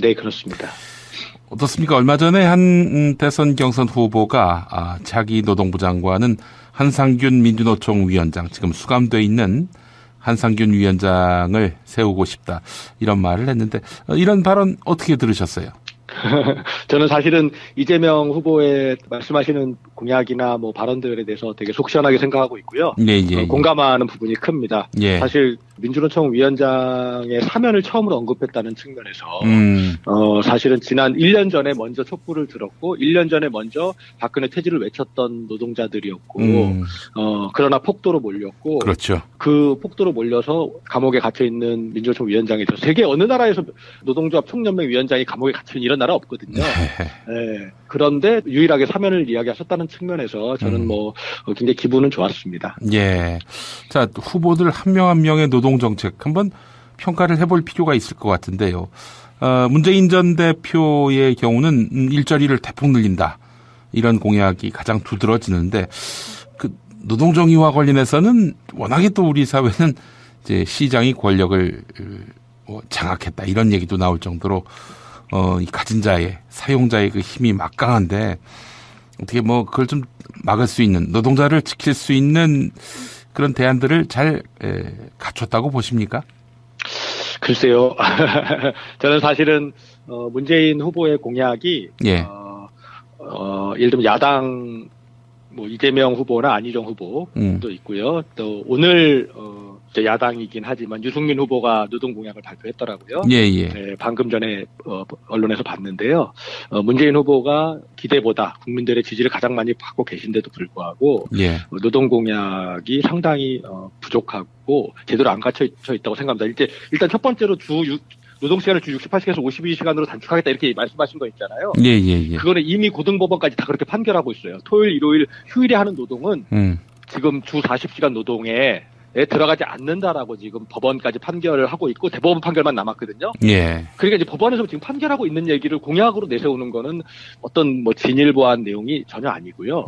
네, 그렇습니다. 어떻습니까? 얼마 전에 한 대선 경선 후보가 자기 노동부 장관은 한상균 민주노총 위원장, 지금 수감돼 있는 한상균 위원장을 세우고 싶다 이런 말을 했는데 이런 발언 어떻게 들으셨어요? 저는 사실은 이재명 후보의 말씀하시는 공약이나 뭐 발언들에 대해서 되게 속 시원하게 생각하고 있고요. 공감하는 부분이 큽니다. 사실 민주노총 위원장의 사면을 처음으로 언급했다는 측면에서 사실은 지난 1년 전에 먼저 촛불을 들었고 1년 전에 먼저 박근혜 퇴진을 외쳤던 노동자들이었고 그러나 폭도로 몰렸고 그렇죠. 그 폭도로 몰려서 감옥에 갇혀있는 민주노총 위원장이 세계 어느 나라에서 노동조합 총연맹 위원장이 감옥에 갇혀있는 이런 나라 없거든요. 그런데 유일하게 사면을 이야기하셨다는 측면에서 저는 뭐 굉장히 기분은 좋았습니다. 자, 후보들 한 명 한 명의 노동 정책 한번 평가를 해볼 필요가 있을 것 같은데요. 문재인 전 대표의 경우는 일자리를 대폭 늘린다 이런 공약이 가장 두드러지는데 그 노동 정의와 관련해서는 워낙에 또 우리 사회는 이제 시장이 권력을 장악했다 이런 얘기도 나올 정도로 이 가진 자의 사용자의 그 힘이 막강한데 어떻게 뭐 그걸 좀 막을 수 있는 노동자를 지킬 수 있는 그런 대안들을 잘 갖췄다고 보십니까? 글쎄요. 저는 사실은 문재인 후보의 공약이 예를 들면 야당 뭐 이재명 후보나 안희정 후보도 있고요. 또 오늘 야당이긴 하지만 유승민 후보가 노동 공약을 발표했더라고요. 방금 전에 언론에서 봤는데요. 문재인 후보가 기대보다 국민들의 지지를 가장 많이 받고 계신데도 불구하고 노동 공약이 상당히 부족하고 제대로 안 갖춰 있다고 생각합니다. 일단 첫 번째로 노동시간을 주 68시간에서 52시간으로 단축하겠다 이렇게 말씀하신 거 있잖아요. 그거는 이미 고등법원까지 다 그렇게 판결하고 있어요. 토요일, 일요일, 휴일에 하는 노동은 지금 주 40시간 노동에 들어가지 않는다라고 지금 법원까지 판결을 하고 있고 대법원 판결만 남았거든요. 예. 그러니까 이제 법원에서 지금 판결하고 있는 얘기를 공약으로 내세우는 거는 어떤 뭐 진일보한 내용이 전혀 아니고요.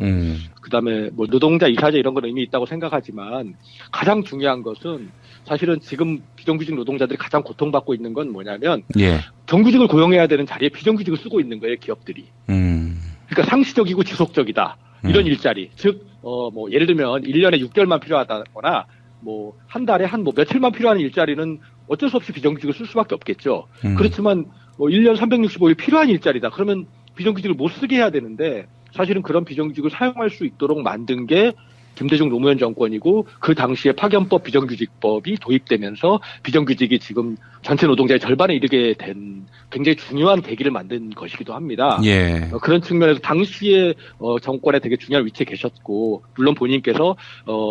그다음에 뭐 노동자 이사제 이런 건 의미 있다고 생각하지만 가장 중요한 것은 사실은 지금 비정규직 노동자들이 가장 고통받고 있는 건 뭐냐면 예. 정규직을 고용해야 되는 자리에 비정규직을 쓰고 있는 거예요, 기업들이. 그러니까 상시적이고 지속적이다. 이런 일자리. 즉, 뭐, 예를 들면 1년에 6개월만 필요하다거나 뭐, 한 달에 한 뭐 며칠만 필요한 일자리는 어쩔 수 없이 비정규직을 쓸 수밖에 없겠죠. 그렇지만 뭐 1년 365일 필요한 일자리다. 그러면 비정규직을 못 쓰게 해야 되는데 사실은 그런 비정규직을 사용할 수 있도록 만든 게 김대중 노무현 정권이고 그 당시에 파견법 비정규직법이 도입되면서 비정규직이 지금 전체 노동자의 절반에 이르게 된 굉장히 중요한 계기를 만든 것이기도 합니다. 예. 그런 측면에서 당시에 정권에 되게 중요한 위치에 계셨고 물론 본인께서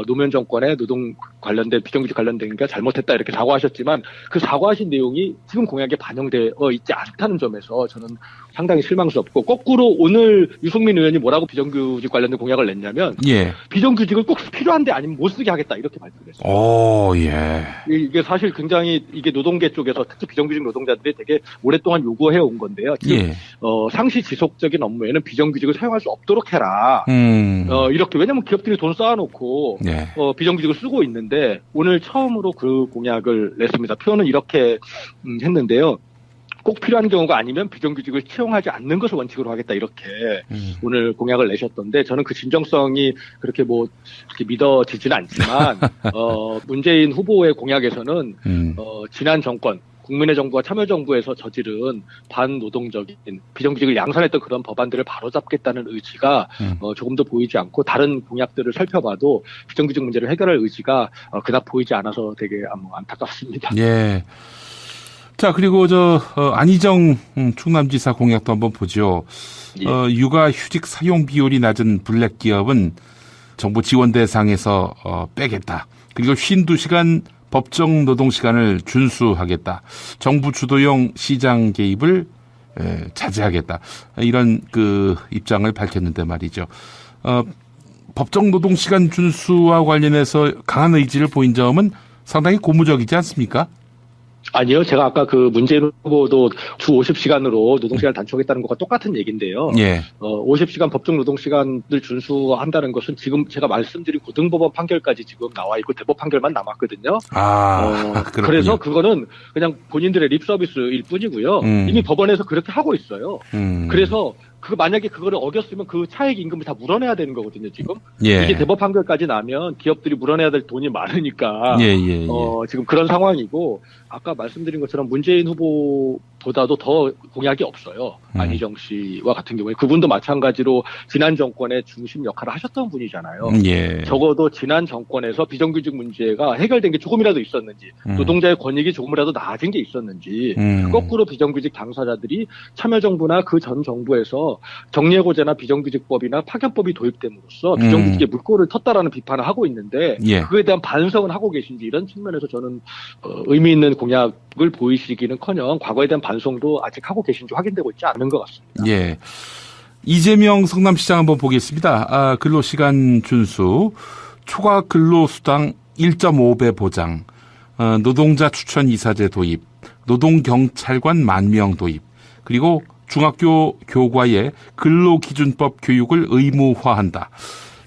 노무현 정권의 노동 관련된 비정규직 관련된 게 잘못했다 이렇게 사과하셨지만 그 사과하신 내용이 지금 공약에 반영되어 있지 않다는 점에서 저는 상당히 실망스럽고 거꾸로 오늘 유승민 의원이 뭐라고 비정규직 관련된 공약을 냈냐면 예. 비정규직을 꼭 필요한데 아니면 못 쓰게 하겠다 이렇게 발표했어요. 오, 예. 이게 사실 굉장히 이게 노동계 쪽에서 특히 비정규직 노동자들이 되게 오랫동안 요구해 온 건데요. 즉, 예. 상시 지속적인 업무에는 비정규직을 사용할 수 없도록 해라. 이렇게 왜냐하면 기업들이 돈 쌓아놓고 예. 비정규직을 쓰고 있는데 오늘 처음으로 그 공약을 냈습니다. 표현은 이렇게 했는데요. 꼭 필요한 경우가 아니면 비정규직을 채용하지 않는 것을 원칙으로 하겠다 이렇게 오늘 공약을 내셨던데 저는 그 진정성이 그렇게 뭐 그렇게 믿어지지는 않지만 문재인 후보의 공약에서는 지난 정권 국민의 정부와 참여정부에서 저지른 반노동적인 비정규직을 양산했던 그런 법안들을 바로잡겠다는 의지가 조금 더 보이지 않고 다른 공약들을 살펴봐도 비정규직 문제를 해결할 의지가 그닥 보이지 않아서 되게 안타깝습니다. 예. 자, 그리고 안희정 충남지사 공약도 한번 보죠. 예. 육아휴직 사용 비율이 낮은 블랙 기업은 정부 지원 대상에서 빼겠다. 그리고 52시간 법정 노동 시간을 준수하겠다. 정부 주도형 시장 개입을 자제하겠다. 이런 그 입장을 밝혔는데 말이죠. 법정 노동 시간 준수와 관련해서 강한 의지를 보인 점은 상당히 고무적이지 않습니까? 아니요. 제가 아까 그 문재인 후보도 주 50시간으로 노동시간을 단축하겠다는 것과 똑같은 얘기인데요. 예. 50시간 법정 노동시간을 준수한다는 것은 지금 제가 말씀드린 고등법원 판결까지 지금 나와 있고 대법 판결만 남았거든요. 그래서 그거는 그냥 본인들의 립 서비스일 뿐이고요. 이미 법원에서 그렇게 하고 있어요. 그래서 만약에 그거를 어겼으면 그 차액 임금을 다 물어내야 되는 거거든요, 지금. 예. 이게 대법 판결까지 나면 기업들이 물어내야 될 돈이 많으니까. 지금 그런 상황이고, 아까 말씀드린 것처럼 문재인 후보보다도 더 공약이 없어요. 안희정 씨와 같은 경우에. 그분도 마찬가지로 지난 정권의 중심 역할을 하셨던 분이잖아요. 예. 적어도 지난 정권에서 비정규직 문제가 해결된 게 조금이라도 있었는지, 노동자의 권익이 조금이라도 나아진 게 있었는지, 거꾸로 비정규직 당사자들이 참여정부나 그 전 정부에서 정리해고제나 비정규직법이나 파견법이 도입됨으로써 비정규직의 물꼬를 텄다라는 비판을 하고 있는데 그거에 대한 반성은 하고 계신지 이런 측면에서 저는 의미 있는 공약을 보이시기는커녕 과거에 대한 반성도 아직 하고 계신지 확인되고 있지 않은 것 같습니다. 예. 이재명 성남시장 한번 보겠습니다. 근로시간 준수, 초과 근로수당 1.5배 보장, 노동자 추천 이사제 도입, 노동경찰관 10,000명 도입, 그리고 중학교 교과에 근로기준법 교육을 의무화한다.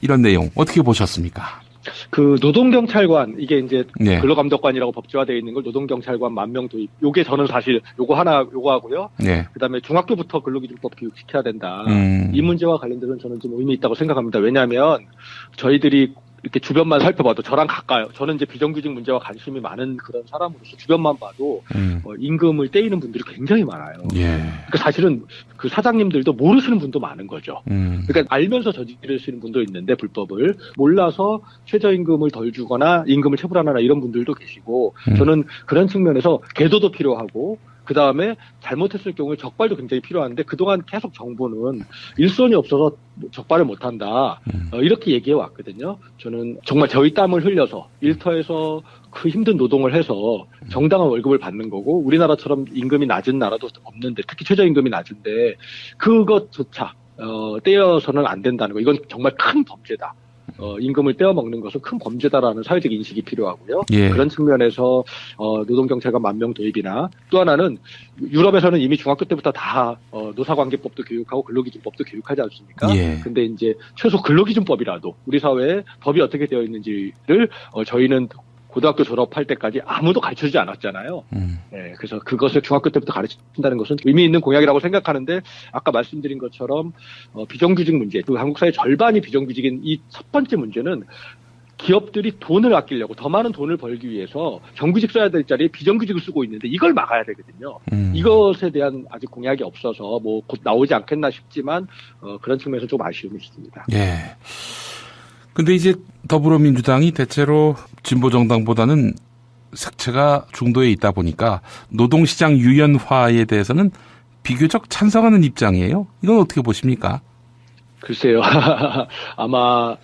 이런 내용 어떻게 보셨습니까? 그 노동경찰관 이게 이제 근로감독관이라고 법제화되어 있는 걸 노동경찰관 10,000명 도입. 요게 저는 사실 요거 하나 요거하고요. 그다음에 중학교부터 근로기준법 교육 시켜야 된다. 이 문제와 관련돼서는 저는 좀 의미 있다고 생각합니다. 왜냐하면 저희들이 이렇게 주변만 살펴봐도 저랑 가까요. 저는 이제 비정규직 문제와 관심이 많은 그런 사람으로서 주변만 봐도 임금을 떼이는 분들이 굉장히 많아요. 그러니까 사실은 그 사장님들도 모르시는 분도 많은 거죠. 그러니까 알면서 저지르시는 분도 있는데 불법을 몰라서 최저임금을 덜 주거나 임금을 체불하거나 이런 분들도 계시고 저는 그런 측면에서 계도도 필요하고 그 다음에 잘못했을 경우에 적발도 굉장히 필요한데 그동안 계속 정부는 일손이 없어서 적발을 못한다. 이렇게 얘기해 왔거든요. 저는 정말 저희 땀을 흘려서 일터에서 그 힘든 노동을 해서 정당한 월급을 받는 거고 우리나라처럼 임금이 낮은 나라도 없는데 특히 최저임금이 낮은데 그것조차 떼어서는 안 된다는 거. 이건 정말 큰 범죄다. 임금을 떼어먹는 것은 큰 범죄다라는 사회적 인식이 필요하고요. 예. 그런 측면에서 노동경찰관 만명 도입이나 또 하나는 유럽에서는 이미 중학교 때부터 다 노사관계법도 교육하고 근로기준법도 교육하지 않습니까? 예. 근데 이제 최소 근로기준법이라도 우리 사회에 법이 어떻게 되어 있는지를 저희는 고등학교 졸업할 때까지 아무도 가르쳐주지 않았잖아요. 네, 그래서 그것을 중학교 때부터 가르친다는 것은 의미 있는 공약이라고 생각하는데 아까 말씀드린 것처럼 비정규직 문제, 그 한국 사회 절반이 비정규직인 이 첫 번째 문제는 기업들이 돈을 아끼려고 더 많은 돈을 벌기 위해서 정규직 써야 될 자리에 비정규직을 쓰고 있는데 이걸 막아야 되거든요. 이것에 대한 아직 공약이 없어서 뭐 곧 나오지 않겠나 싶지만 그런 측면에서 좀 아쉬움이 있습니다. 예. 근데 이제 더불어민주당이 대체로 진보정당보다는 색채가 중도에 있다 보니까 노동시장 유연화에 대해서는 비교적 찬성하는 입장이에요. 이건 어떻게 보십니까? 글쎄요. 아마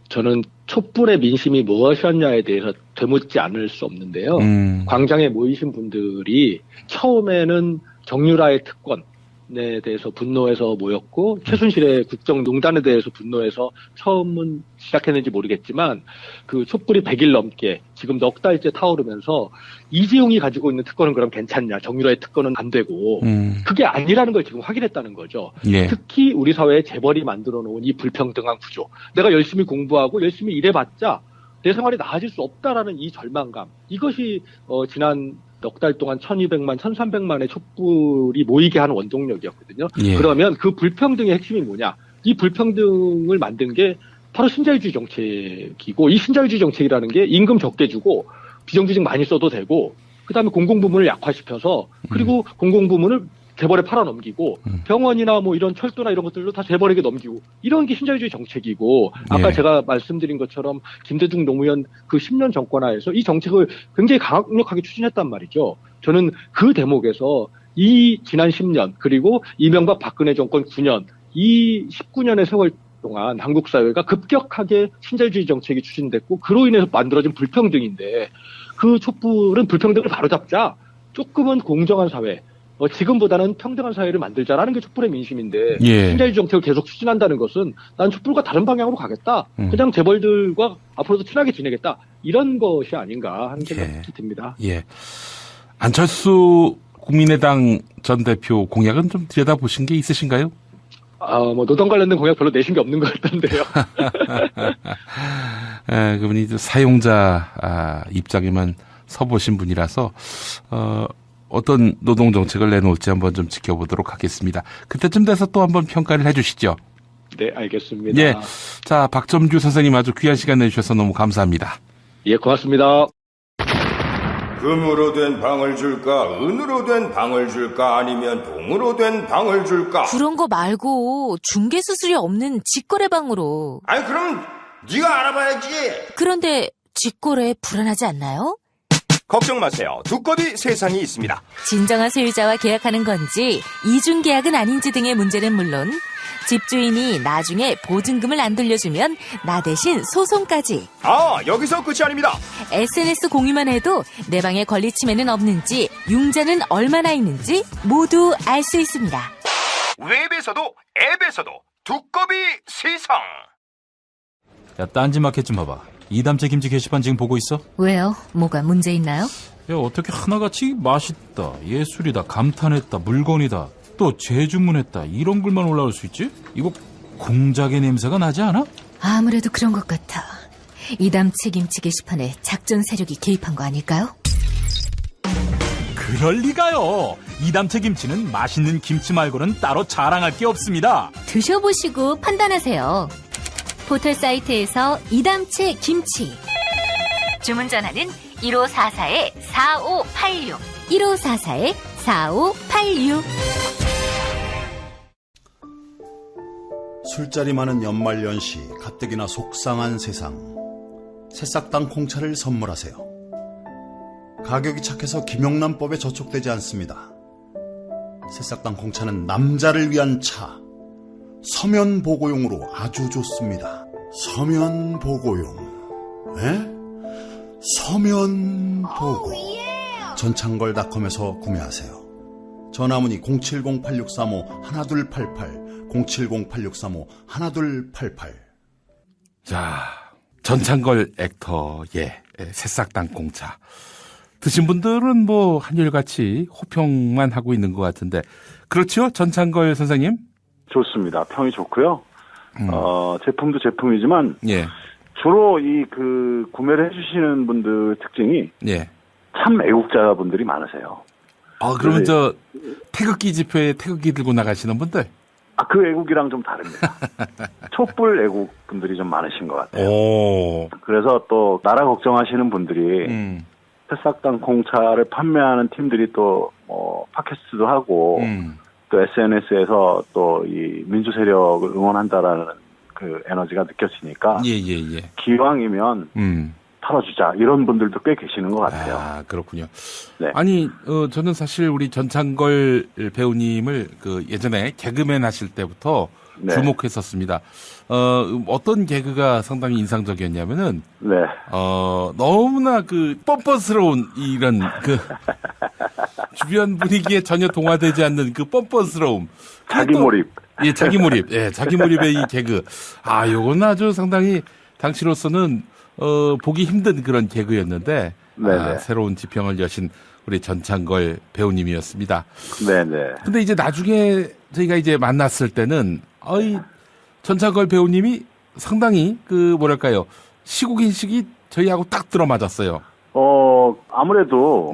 저는 촛불의 민심이 무엇이었냐에 대해서 되묻지 않을 수 없는데요. 광장에 모이신 분들이 처음에는 정유라의 특권에 대해서 분노해서 모였고 최순실의 국정농단에 대해서 분노해서 처음은 시작했는지 모르겠지만 그 촛불이 100일 넘게 지금 넉 달째 타오르면서 이재용이 가지고 있는 특권은 그럼 괜찮냐, 정유라의 특권은 안 되고 그게 아니라는 걸 지금 확인했다는 거죠. 예. 특히 우리 사회에 재벌이 만들어 놓은 이 불평등한 구조, 내가 열심히 공부하고 열심히 일해봤자 내 생활이 나아질 수 없다라는 이 절망감, 이것이 지난 넉 달 동안 1200만, 1300만의 촛불이 모이게 하는 원동력이었거든요. 예. 그러면 그 불평등의 핵심이 뭐냐? 이 불평등을 만든 게 바로 신자유주의 정책이고, 이 신자유주의 정책이라는 게 임금 적게 주고 비정규직 많이 써도 되고, 그 다음에 공공부문을 약화시켜서, 그리고 공공부문을 재벌에 팔아넘기고, 병원이나 뭐 이런 철도나 이런 것들도 다 재벌에게 넘기고, 이런 게 신자유주의 정책이고, 아까 예. 제가 말씀드린 것처럼 김대중 노무현 그 10년 정권하에서 이 정책을 굉장히 강력하게 추진했단 말이죠. 저는 그 대목에서 이 지난 10년, 그리고 이명박 박근혜 정권 9년, 이 19년의 세월 동안 한국 사회가 급격하게 신자유주의 정책이 추진됐고, 그로 인해서 만들어진 불평등인데, 그 촛불은 불평등을 바로잡자, 조금은 공정한 사회, 지금보다는 평등한 사회를 만들자라는 게 촛불의 민심인데, 예. 신자유주의 정책을 계속 추진한다는 것은 난 촛불과 다른 방향으로 가겠다, 그냥 재벌들과 앞으로도 친하게 지내겠다, 이런 것이 아닌가 하는 생각이 듭니다. 예. 안철수 국민의당 전 대표 공약은 좀 들여다보신 게 있으신가요? 뭐 노동 관련된 공약 별로 내신 게 없는 것 같던데요. 그분이 사용자 입장에만 서보신 분이라서 어떤 노동 정책을 내놓을지 한번 좀 지켜보도록 하겠습니다. 그때쯤 돼서 또 한번 평가를 해주시죠. 네, 알겠습니다. 예, 자 박점규 선생님 아주 귀한 시간 내주셔서 너무 감사합니다. 예, 고맙습니다. 금으로 된 방을 줄까, 은으로 된 방을 줄까, 아니면 동으로 된 방을 줄까? 그런 거 말고 중개 수수료 없는 직거래 방으로. 아니 그럼 네가 알아봐야지. 그런데 직거래 불안하지 않나요? 걱정 마세요. 두꺼비 세상이 있습니다. 진정한 소유자와 계약하는 건지 이중 계약은 아닌지 등의 문제는 물론 집주인이 나중에 보증금을 안 돌려주면 나 대신 소송까지. 여기서 끝이 아닙니다. SNS 공유만 해도 내 방에 권리 침해는 없는지, 융자는 얼마나 있는지 모두 알 수 있습니다. 웹에서도 앱에서도 두꺼비 세상. 야, 딴지마켓 좀 봐봐. 이담채 김치 게시판 지금 보고 있어? 왜요? 뭐가 문제 있나요? 야, 어떻게 하나같이 맛있다, 예술이다, 감탄했다, 물건이다, 또 재주문했다, 이런 글만 올라올 수 있지? 이거 공작의 냄새가 나지 않아? 아무래도 그런 것 같아. 이담채 김치 게시판에 작전 세력이 개입한 거 아닐까요? 그럴 리가요. 이담채 김치는 맛있는 김치 말고는 따로 자랑할 게 없습니다. 드셔보시고 판단하세요. 포털 사이트에서 이담채 김치. 주문 전화는 1544-4586. 1544-4586. 술자리 많은 연말연시, 가뜩이나 속상한 세상. 새싹당 콩차를 선물하세요. 가격이 착해서 김영란법에 저촉되지 않습니다. 새싹당 콩차는 남자를 위한 차. 서면보고용으로 아주 좋습니다. 서면보고용. 서면보고. 전창걸닷컴에서 구매하세요. 전화문의 070-8635-1288, 070-8635-1288. 자, 전창걸 액터, 새싹 땅콩차. 드신 분들은 뭐 한결같이 호평만 하고 있는 것 같은데 그렇죠, 전창걸 선생님? 좋습니다. 평이 좋고요. 제품도 제품이지만 주로 이 구매를 해주시는 분들 특징이 참 애국자분들이 많으세요. 그러면 저 태극기 집회에 태극기 들고 나가시는 분들? 그 애국이랑 좀 다릅니다. 촛불 애국 분들이 좀 많으신 것 같아요. 그래서 또 나라 걱정하시는 분들이 새싹 땅콩차를 판매하는 팀들이 또 팟캐스트도 하고 또 SNS에서 또 이 민주 세력을 응원한다라는 그 에너지가 느껴지니까 기왕이면 털어주자 이런 분들도 꽤 계시는 것 같아요. 그렇군요. 네. 아니 저는 사실 우리 전창걸 배우님을 예전에 개그맨 하실 때부터 주목했었습니다. 어떤 개그가 상당히 인상적이었냐면은 너무나 뻔뻔스러운 이런 주변 분위기에 전혀 동화되지 않는 뻔뻔스러움. 자기 몰입. 자기 몰입. 자기 몰입의 이 개그. 요건 아주 상당히 당시로서는 보기 힘든 그런 개그였는데 새로운 지평을 여신 우리 전창걸 배우님이었습니다. 네네. 근데 이제 나중에 저희가 이제 만났을 때는 전창걸 배우님이 상당히 시국 인식이 저희하고 딱 들어맞았어요. 아무래도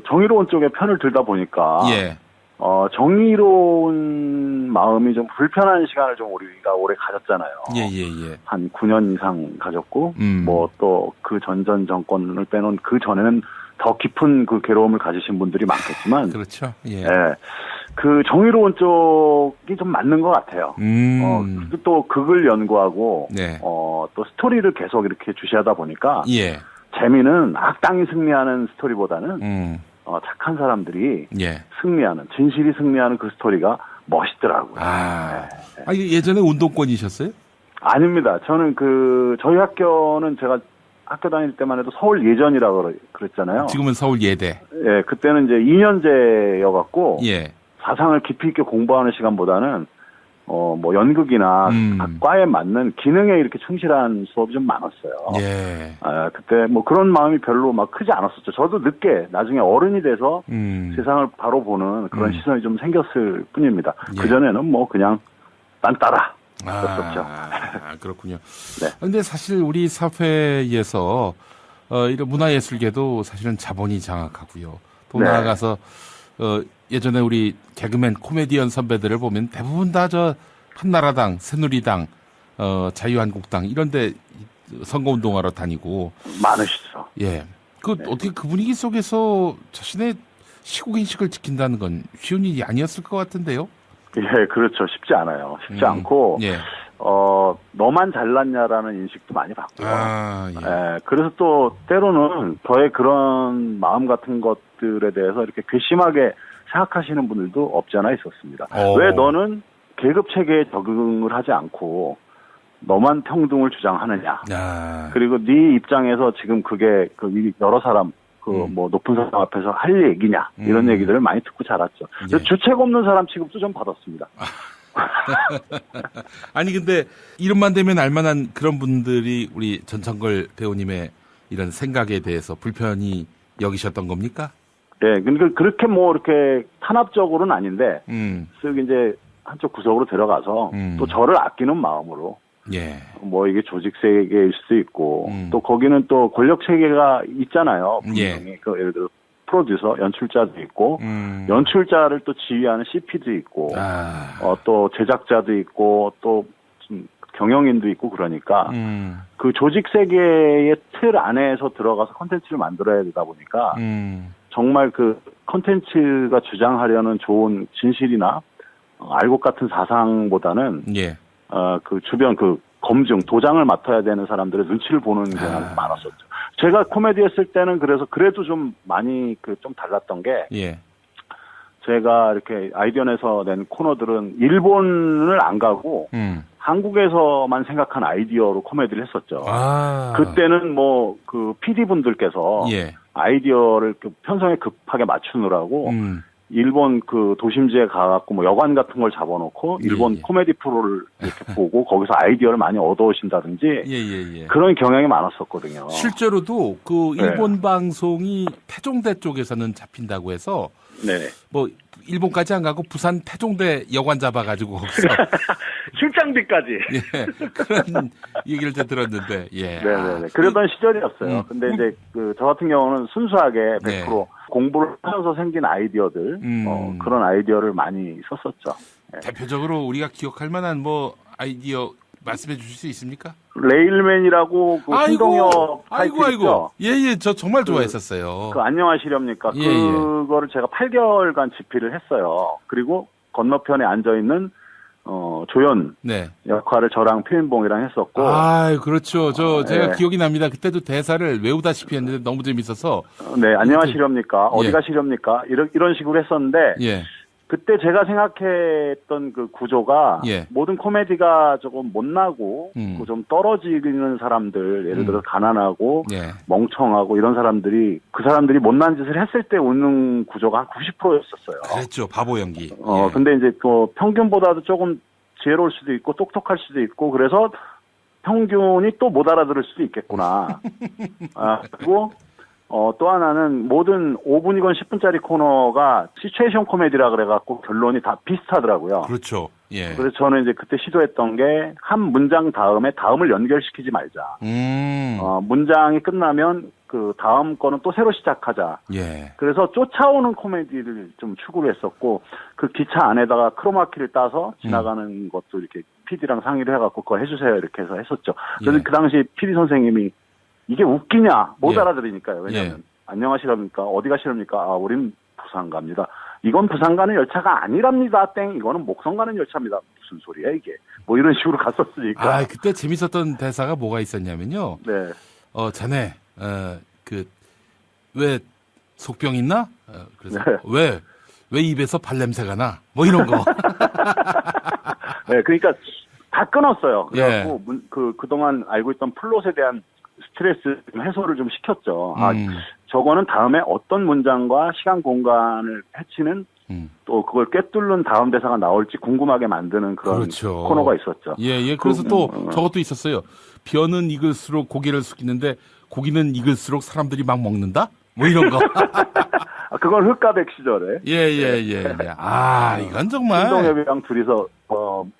정의로운 쪽에 편을 들다 보니까 정의로운 마음이 좀 불편한 시간을 좀 우리가 오래 가졌잖아요. 한 9년 이상 가졌고, 뭐 또 그 전전 정권을 빼놓은 그 전에는 더 깊은 그 괴로움을 가지신 분들이 많겠지만. 그렇죠. 그 정의로운 쪽이 좀 맞는 것 같아요. 또 극을 연구하고, 또 스토리를 계속 이렇게 주시하다 보니까. 재미는 악당이 승리하는 스토리보다는 착한 사람들이 승리하는, 진실이 승리하는 그 스토리가 멋있더라고요. 예전에 운동권이셨어요? 아닙니다. 저는 저희 학교는 제가 학교 다닐 때만 해도 서울 예전이라고 그랬잖아요. 지금은 서울 예대. 그때는 이제 2년제여갖고 사상을 깊이 있게 공부하는 시간보다는 뭐 연극이나 각 과에 맞는 기능에 이렇게 충실한 수업이 좀 많았어요. 그때 뭐 그런 마음이 별로 막 크지 않았었죠. 저도 늦게 나중에 어른이 돼서 세상을 바로 보는 그런 시선이 좀 생겼을 뿐입니다. 그전에는 뭐 그냥 딴따라 그랬었죠. 그렇군요. 그런데 사실 우리 사회에서 이런 문화예술계도 사실은 자본이 장악하고요. 또 나아가서 예전에 우리 개그맨 코미디언 선배들을 보면 대부분 다 한나라당, 새누리당, 자유한국당 이런데 선거운동하러 다니고 많으시죠. 어떻게 그 분위기 속에서 자신의 시국인식을 지킨다는 건 쉬운 일이 아니었을 것 같은데요. 그렇죠. 쉽지 않아요. 쉽지 않고 너만 잘났냐라는 인식도 많이 받고요. 그래서 또 때로는 저의 그런 마음 같은 것들에 대해서 이렇게 괘씸하게 생각하시는 분들도 없지 않아 있었습니다. 왜 너는 계급 체계에 적응을 하지 않고 너만 평등을 주장하느냐. 그리고 네 입장에서 지금 그게 여러 사람 뭐 높은 사람 앞에서 할 얘기냐 이런 얘기들을 많이 듣고 자랐죠. 주책 없는 사람 취급도 좀 받았습니다. 아니 근데 이름만 되면 알만한 그런 분들이 우리 전창걸 배우님의 이런 생각에 대해서 불편히 여기셨던 겁니까? 근데 그렇게 뭐 이렇게 탄압적으로는 아닌데 쓱 이제 한쪽 구석으로 들어가서 또 저를 아끼는 마음으로 뭐 이게 조직 세계일 수도 있고 또 거기는 또 권력 체계가 있잖아요. 분명히 예를 들어 프로듀서, 연출자도 있고 연출자를 또 지휘하는 CP도 있고 또 제작자도 있고 또 경영인도 있고 그러니까 그 조직 세계의 틀 안에서 들어가서 콘텐츠를 만들어야 되다 보니까 정말 그 콘텐츠가 주장하려는 좋은 진실이나 알곡 같은 사상보다는 그 주변 검증, 도장을 맡아야 되는 사람들의 눈치를 보는 경향이 많았었죠. 제가 코미디 했을 때는 그래도 좀 많이 좀 달랐던 게 제가 이렇게 아이디어에서 낸 코너들은 일본을 안 가고 한국에서만 생각한 아이디어로 코미디를 했었죠. 그때는 뭐 PD 분들께서 아이디어를 편성에 급하게 맞추느라고 일본 그 도심지에 가갖고 뭐 여관 같은 걸 잡아놓고 일본 코미디 프로를 이렇게 보고 거기서 아이디어를 많이 얻어오신다든지 그런 경향이 많았었거든요. 실제로도 그 일본 방송이 태종대 쪽에서는 잡힌다고 해서 뭐 일본까지 안 가고 부산 태종대 여관 잡아가지고 거기서 출장비까지 그런 얘기를 좀 들었는데 네네네 그러던 시절이었어요. 근데 이제 그 저 같은 경우는 순수하게 100% 공부를 하면서 생긴 아이디어들 그런 아이디어를 많이 썼었죠. 대표적으로 우리가 기억할 만한 뭐 아이디어 말씀해 주실 수 있습니까? 레일맨이라고 그 신동엽 타이틀 있죠? 예예 저 정말 좋아했었어요. 그 안녕하시렵니까? 그거를 제가 8개월간 집필을 했어요. 그리고 건너편에 앉아 있는 조연 역할을 저랑 표인봉이랑 했었고. 그렇죠. 제가 기억이 납니다. 그때도 대사를 외우다시피 했는데 너무 재밌어서. 네, 안녕하시렵니까? 어디 가시렵니까? 이런 식으로 했었는데. 그때 제가 생각했던 그 구조가 모든 코미디가 조금 못나고 좀 떨어지는 사람들, 예를 들어 가난하고 멍청하고 이런 사람들이 그 사람들이 못난 짓을 했을 때 웃는 구조가 한 90%였었어요. 그랬죠. 바보 연기. 근데 이제 그 평균보다도 조금 지혜로울 수도 있고 똑똑할 수도 있고 그래서 평균이 또 못 알아들을 수도 있겠구나. 그리고 또 하나는 모든 5분이건 10분짜리 코너가 시츄에이션 코미디라 그래갖고 결론이 다 비슷하더라고요. 그렇죠. 그래서 저는 이제 그때 시도했던 게 한 문장 다음에 다음을 연결시키지 말자. 문장이 끝나면 그 다음 거는 또 새로 시작하자. 그래서 쫓아오는 코미디를 좀 추구를 했었고 그 기차 안에다가 크로마키를 따서 지나가는 것도 이렇게 PD랑 상의를 해갖고 그거 해주세요 이렇게 해서 했었죠. 그래서 그 당시 PD 선생님이 이게 웃기냐? 못 알아들으니까요. 왜냐하면 안녕하시랍니까? 어디 가시랍니까? 우린 부산 갑니다. 이건 부산 가는 열차가 아니랍니다. 땡. 이거는 목성 가는 열차입니다. 무슨 소리야 이게? 뭐 이런 식으로 갔었으니까. 그때 재밌었던 대사가 뭐가 있었냐면요. 자네 왜 속병 있나? 그래서 왜 입에서 발냄새가 나? 뭐 이런 거. 그러니까 다 끊었어요. 그래갖고 그동안 알고 있던 플롯에 대한 스트레스 해소를 좀 시켰죠. 저거는 다음에 어떤 문장과 시간 공간을 해치는 또 그걸 꿰뚫는 다음 대사가 나올지 궁금하게 만드는 그런 코너가 있었죠. 그래서 또 저것도 있었어요. 벼는 익을수록 고개를 숙이는데 고기는 익을수록 사람들이 막 먹는다? 뭐 이런 거. 그건 흑가백 시절에. 이건 정말. 신동엽이랑 둘이서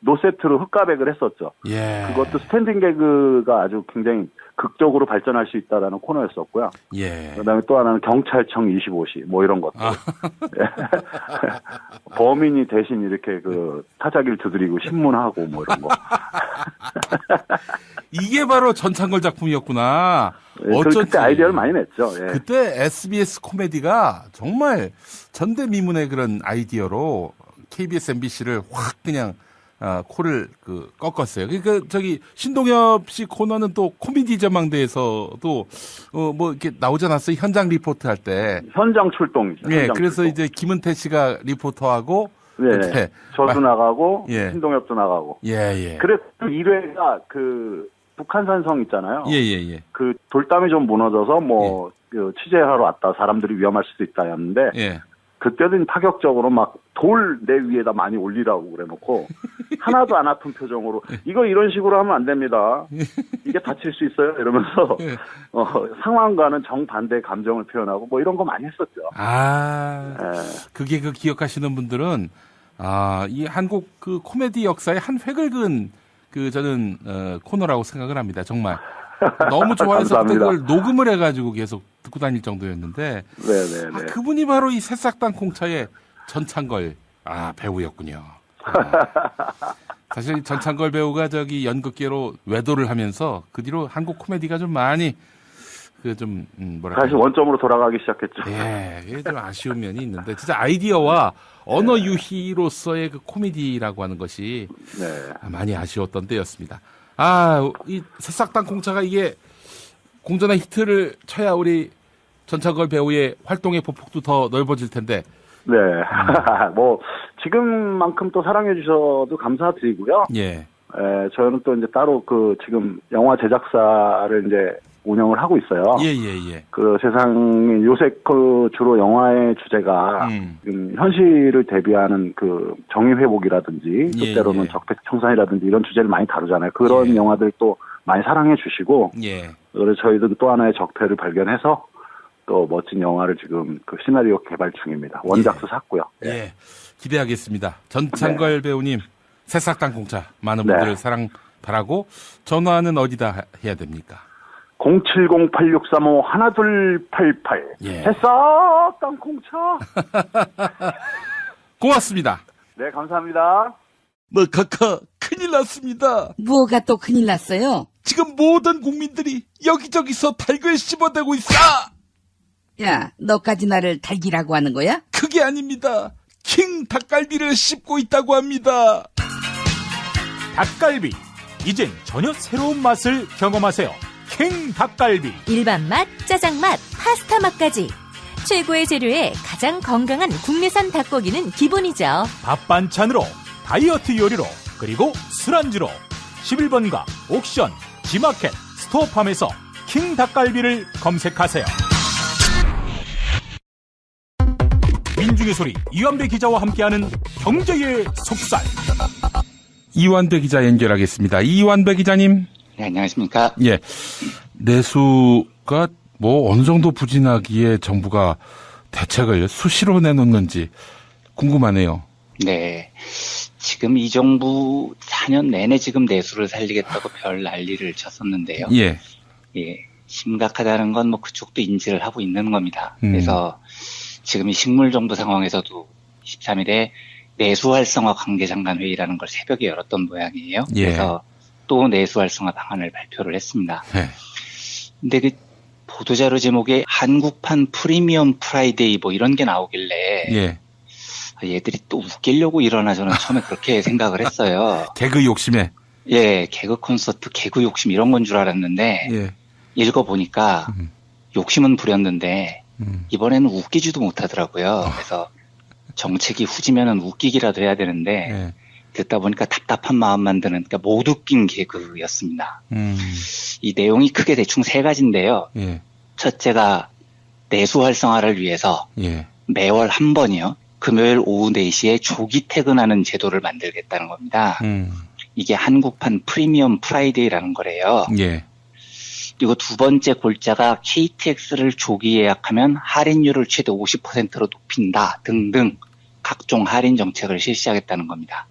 노세트로 흑가백을 했었죠. 그것도 스탠딩 개그가 아주 굉장히 극적으로 발전할 수 있다라는 코너였었고요. 그다음에 또 하나는 경찰청 25시 뭐 이런 것들. 범인이 대신 이렇게 그 타자기를 두드리고 신문하고 뭐 이런 거. 이게 바로 전창걸 작품이었구나. 그때 아이디어를 많이 냈죠. 그때 SBS 코미디가 정말 전대미문의 그런 아이디어로 KBS, MBC를 확 그냥 코를 꺾었어요. 그러니까 저기 신동엽 씨 코너는 또 코미디 전망대에서도 뭐 이렇게 나오지 않았어요? 현장 리포트 할 때. 현장 출동이죠. 그래서 이제 김은태 씨가 리포터하고 저도 나가고 신동엽도 나가고. 그래서 1회가 그 북한산성 있잖아요. 그 돌담이 좀 무너져서 뭐 그 취재하러 왔다 사람들이 위험할 수도 있다였는데 그때는 파격적으로 막 돌 내 위에다 많이 올리라고 그래놓고 하나도 안 아픈 표정으로 이거 이런 식으로 하면 안 됩니다. 이게 다칠 수 있어요. 이러면서 상황과는 정반대의 감정을 표현하고 뭐 이런 거 많이 했었죠. 그게 기억하시는 분들은 이 한국 그 코미디 역사의 한 획을 그은 저는 코너라고 생각을 합니다. 정말. 너무 좋아해서 그걸 녹음을 해가지고 계속 듣고 다닐 정도였는데 그분이 바로 이 새싹당 콩차의 전창걸 배우였군요. 사실 전창걸 배우가 저기 연극계로 외도를 하면서 그 뒤로 한국 코미디가 좀 많이 다시 원점으로 돌아가기 시작했죠. 그게 좀 아쉬운 면이 있는데 진짜 아이디어와 언어 유희로서의 그 코미디라고 하는 것이 많이 아쉬웠던 때였습니다. 이 새싹당 콩차가 이게 공전의 히트를 쳐야 우리 전창걸 배우의 활동의 보폭도 더 넓어질 텐데. 뭐 지금만큼 또 사랑해 주셔도 감사드리고요. 저는 또 이제 따로 지금 영화 제작사를 이제 운영을 하고 있어요. 예. 그 세상에 요새 그 주로 영화의 주제가 현실을 대비하는 그 정의 회복이라든지 때로는 적폐 청산이라든지 이런 주제를 많이 다루잖아요. 그런 영화들 또 많이 사랑해 주시고 그래서 저희도 또 하나의 적폐를 발견해서 또 멋진 영화를 지금 그 시나리오 개발 중입니다. 원작도 샀고요. 예. 기대하겠습니다. 전창걸 배우님 새싹당 공차 많은 분들 사랑 바라고 전화는 어디다 해야 됩니까? 070-8635-1288 새싹당 공차. 고맙습니다. 네, 감사합니다. 카카 큰일 났습니다. 뭐가 또 큰일 났어요? 지금 모든 국민들이 여기저기서 닭을 씹어대고 있어. 야, 너까지 나를 닭이라고 하는 거야? 그게 아닙니다. 킹 닭갈비를 씹고 있다고 합니다. 닭갈비, 이젠 전혀 새로운 맛을 경험하세요. 킹 닭갈비. 일반 맛, 짜장 맛, 파스타 맛까지 최고의 재료에 가장 건강한 국내산 닭고기는 기본이죠. 밥 반찬으로, 다이어트 요리로, 그리고 술안주로 11번가 옥션, 지마켓, 스토어팜에서 킹 닭갈비를 검색하세요. 민중의 소리 이완배 기자와 함께하는 경제의 속살. 이완배 기자 연결하겠습니다. 이완배 기자님. 네, 안녕하십니까. 예. 내수가 뭐 어느 정도 부진하기에 정부가 대책을 수시로 내놓는지 궁금하네요. 네. 지금 이 정부 4년 내내 지금 내수를 살리겠다고 별 난리를 쳤었는데요. 예. 심각하다는 건 뭐 그쪽도 인지를 하고 있는 겁니다. 그래서 지금 이 식물정부 상황에서도 23일에 내수 활성화 관계장관 회의라는 걸 새벽에 열었던 모양이에요. 그래서 또 내수 활성화 방안을 발표를 했습니다. 근데 그 보도자료 제목에 한국판 프리미엄 프라이데이 뭐 이런 게 나오길래 얘들이 또 웃기려고 이러나 저는 처음에 그렇게 생각을 했어요. 개그 욕심에. 개그 콘서트, 개그 욕심 이런 건 줄 알았는데 읽어보니까 욕심은 부렸는데 이번에는 웃기지도 못하더라고요. 그래서 정책이 후지면은 웃기기라도 해야 되는데 듣다 보니까 답답한 마음만 드는, 그러니까 못 웃긴 개그였습니다. 이 내용이 크게 대충 세 가지인데요. 첫째가 내수 활성화를 위해서 매월 한 번이요. 금요일 오후 4시에 조기 퇴근하는 제도를 만들겠다는 겁니다. 이게 한국판 프리미엄 프라이데이라는 거래요. 그리고 두 번째 골자가 KTX를 조기 예약하면 할인율을 최대 50%로 높인다 등등 각종 할인 정책을 실시하겠다는 겁니다.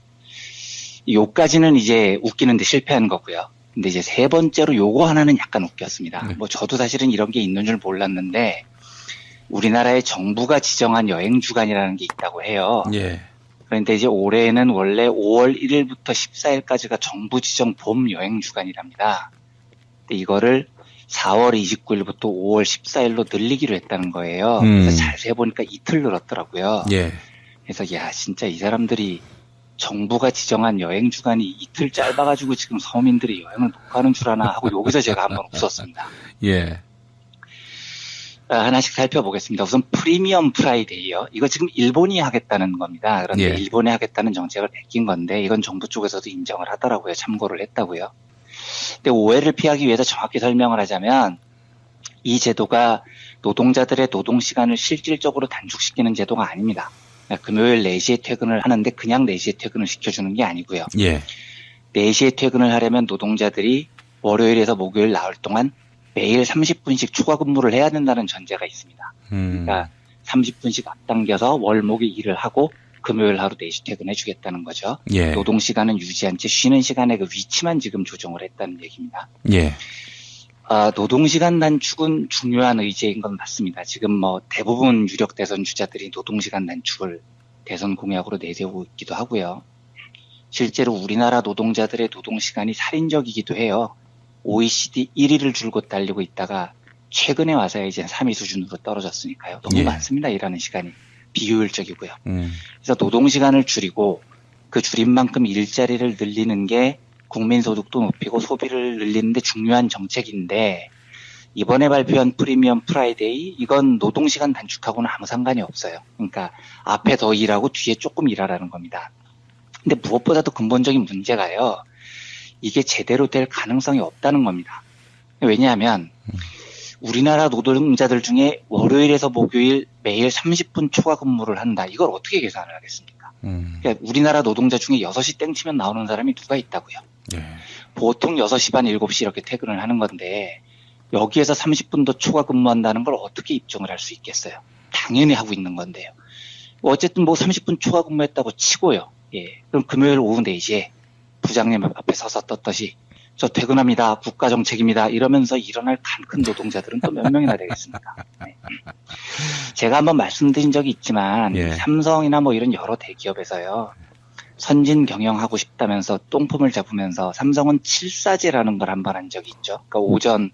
요까지는 이제 웃기는데 실패한 거고요. 근데 이제 세 번째로 요거 하나는 약간 웃겼습니다. 뭐 저도 사실은 이런 게 있는 줄 몰랐는데 우리나라의 정부가 지정한 여행 주간이라는 게 있다고 해요. 그런데 이제 올해는 원래 5월 1일부터 14일까지가 정부 지정 봄 여행 주간이랍니다. 근데 이거를 4월 29일부터 5월 14일로 늘리기로 했다는 거예요. 그래서 자세히 보니까 이틀 늘었더라고요. 그래서 야, 진짜 이 사람들이 정부가 지정한 여행 주간이 이틀 짧아가지고 지금 서민들이 여행을 못 가는 줄 아나 하고 여기서 제가 한번 웃었습니다. 하나씩 살펴보겠습니다. 우선 프리미엄 프라이데이요. 이거 지금 일본이 하겠다는 겁니다. 그런데 일본이 하겠다는 정책을 베낀 건데 이건 정부 쪽에서도 인정을 하더라고요. 참고를 했다고요. 근데 오해를 피하기 위해서 정확히 설명을 하자면 이 제도가 노동자들의 노동시간을 실질적으로 단축시키는 제도가 아닙니다. 금요일 4시에 퇴근을 하는데 그냥 4시에 퇴근을 시켜주는 게 아니고요. 4시에 퇴근을 하려면 노동자들이 월요일에서 목요일 나흘 동안 매일 30분씩 추가 근무를 해야 된다는 전제가 있습니다. 그러니까 30분씩 앞당겨서 월목에 일을 하고 금요일 하루 4시 퇴근해 주겠다는 거죠. 노동시간은 유지한 채 쉬는 시간의 그 위치만 지금 조정을 했다는 얘기입니다. 노동시간 단축은 중요한 의제인 건 맞습니다. 지금 뭐 대부분 유력 대선 주자들이 노동시간 단축을 대선 공약으로 내세우고 있기도 하고요. 실제로 우리나라 노동자들의 노동시간이 살인적이기도 해요. OECD 1위를 줄곧 달리고 있다가 최근에 와서야 이제 3위 수준으로 떨어졌으니까요. 너무 많습니다. 일하는 시간이. 비효율적이고요. 그래서 노동시간을 줄이고 그 줄인 만큼 일자리를 늘리는 게 국민소득도 높이고 소비를 늘리는 데 중요한 정책인데 이번에 발표한 프리미엄 프라이데이 이건 노동시간 단축하고는 아무 상관이 없어요. 그러니까 앞에 더 일하고 뒤에 조금 일하라는 겁니다. 근데 무엇보다도 근본적인 문제가요. 이게 제대로 될 가능성이 없다는 겁니다. 왜냐하면 우리나라 노동자들 중에 월요일에서 목요일 매일 30분 초과 근무를 한다. 이걸 어떻게 계산을 하겠습니까? 그러니까 우리나라 노동자 중에 6시 땡치면 나오는 사람이 누가 있다고요? 보통 6시 반, 7시 이렇게 퇴근을 하는 건데 여기에서 30분 더 초과 근무한다는 걸 어떻게 입증을 할 수 있겠어요? 당연히 하고 있는 건데요. 어쨌든 뭐 30분 초과 근무했다고 치고요. 예. 그럼 금요일 오후 4시에 부장님 앞에 서서 떳떳이 저 퇴근합니다. 국가정책입니다. 이러면서 일어날 큰 노동자들은 또 몇 명이나 되겠습니까? 네. 제가 한번 말씀드린 적이 있지만 삼성이나 뭐 이런 여러 대기업에서요. 선진 경영하고 싶다면서 똥폼을 잡으면서 삼성은 7사제라는 걸 한번 한 적이 있죠. 그러니까 오전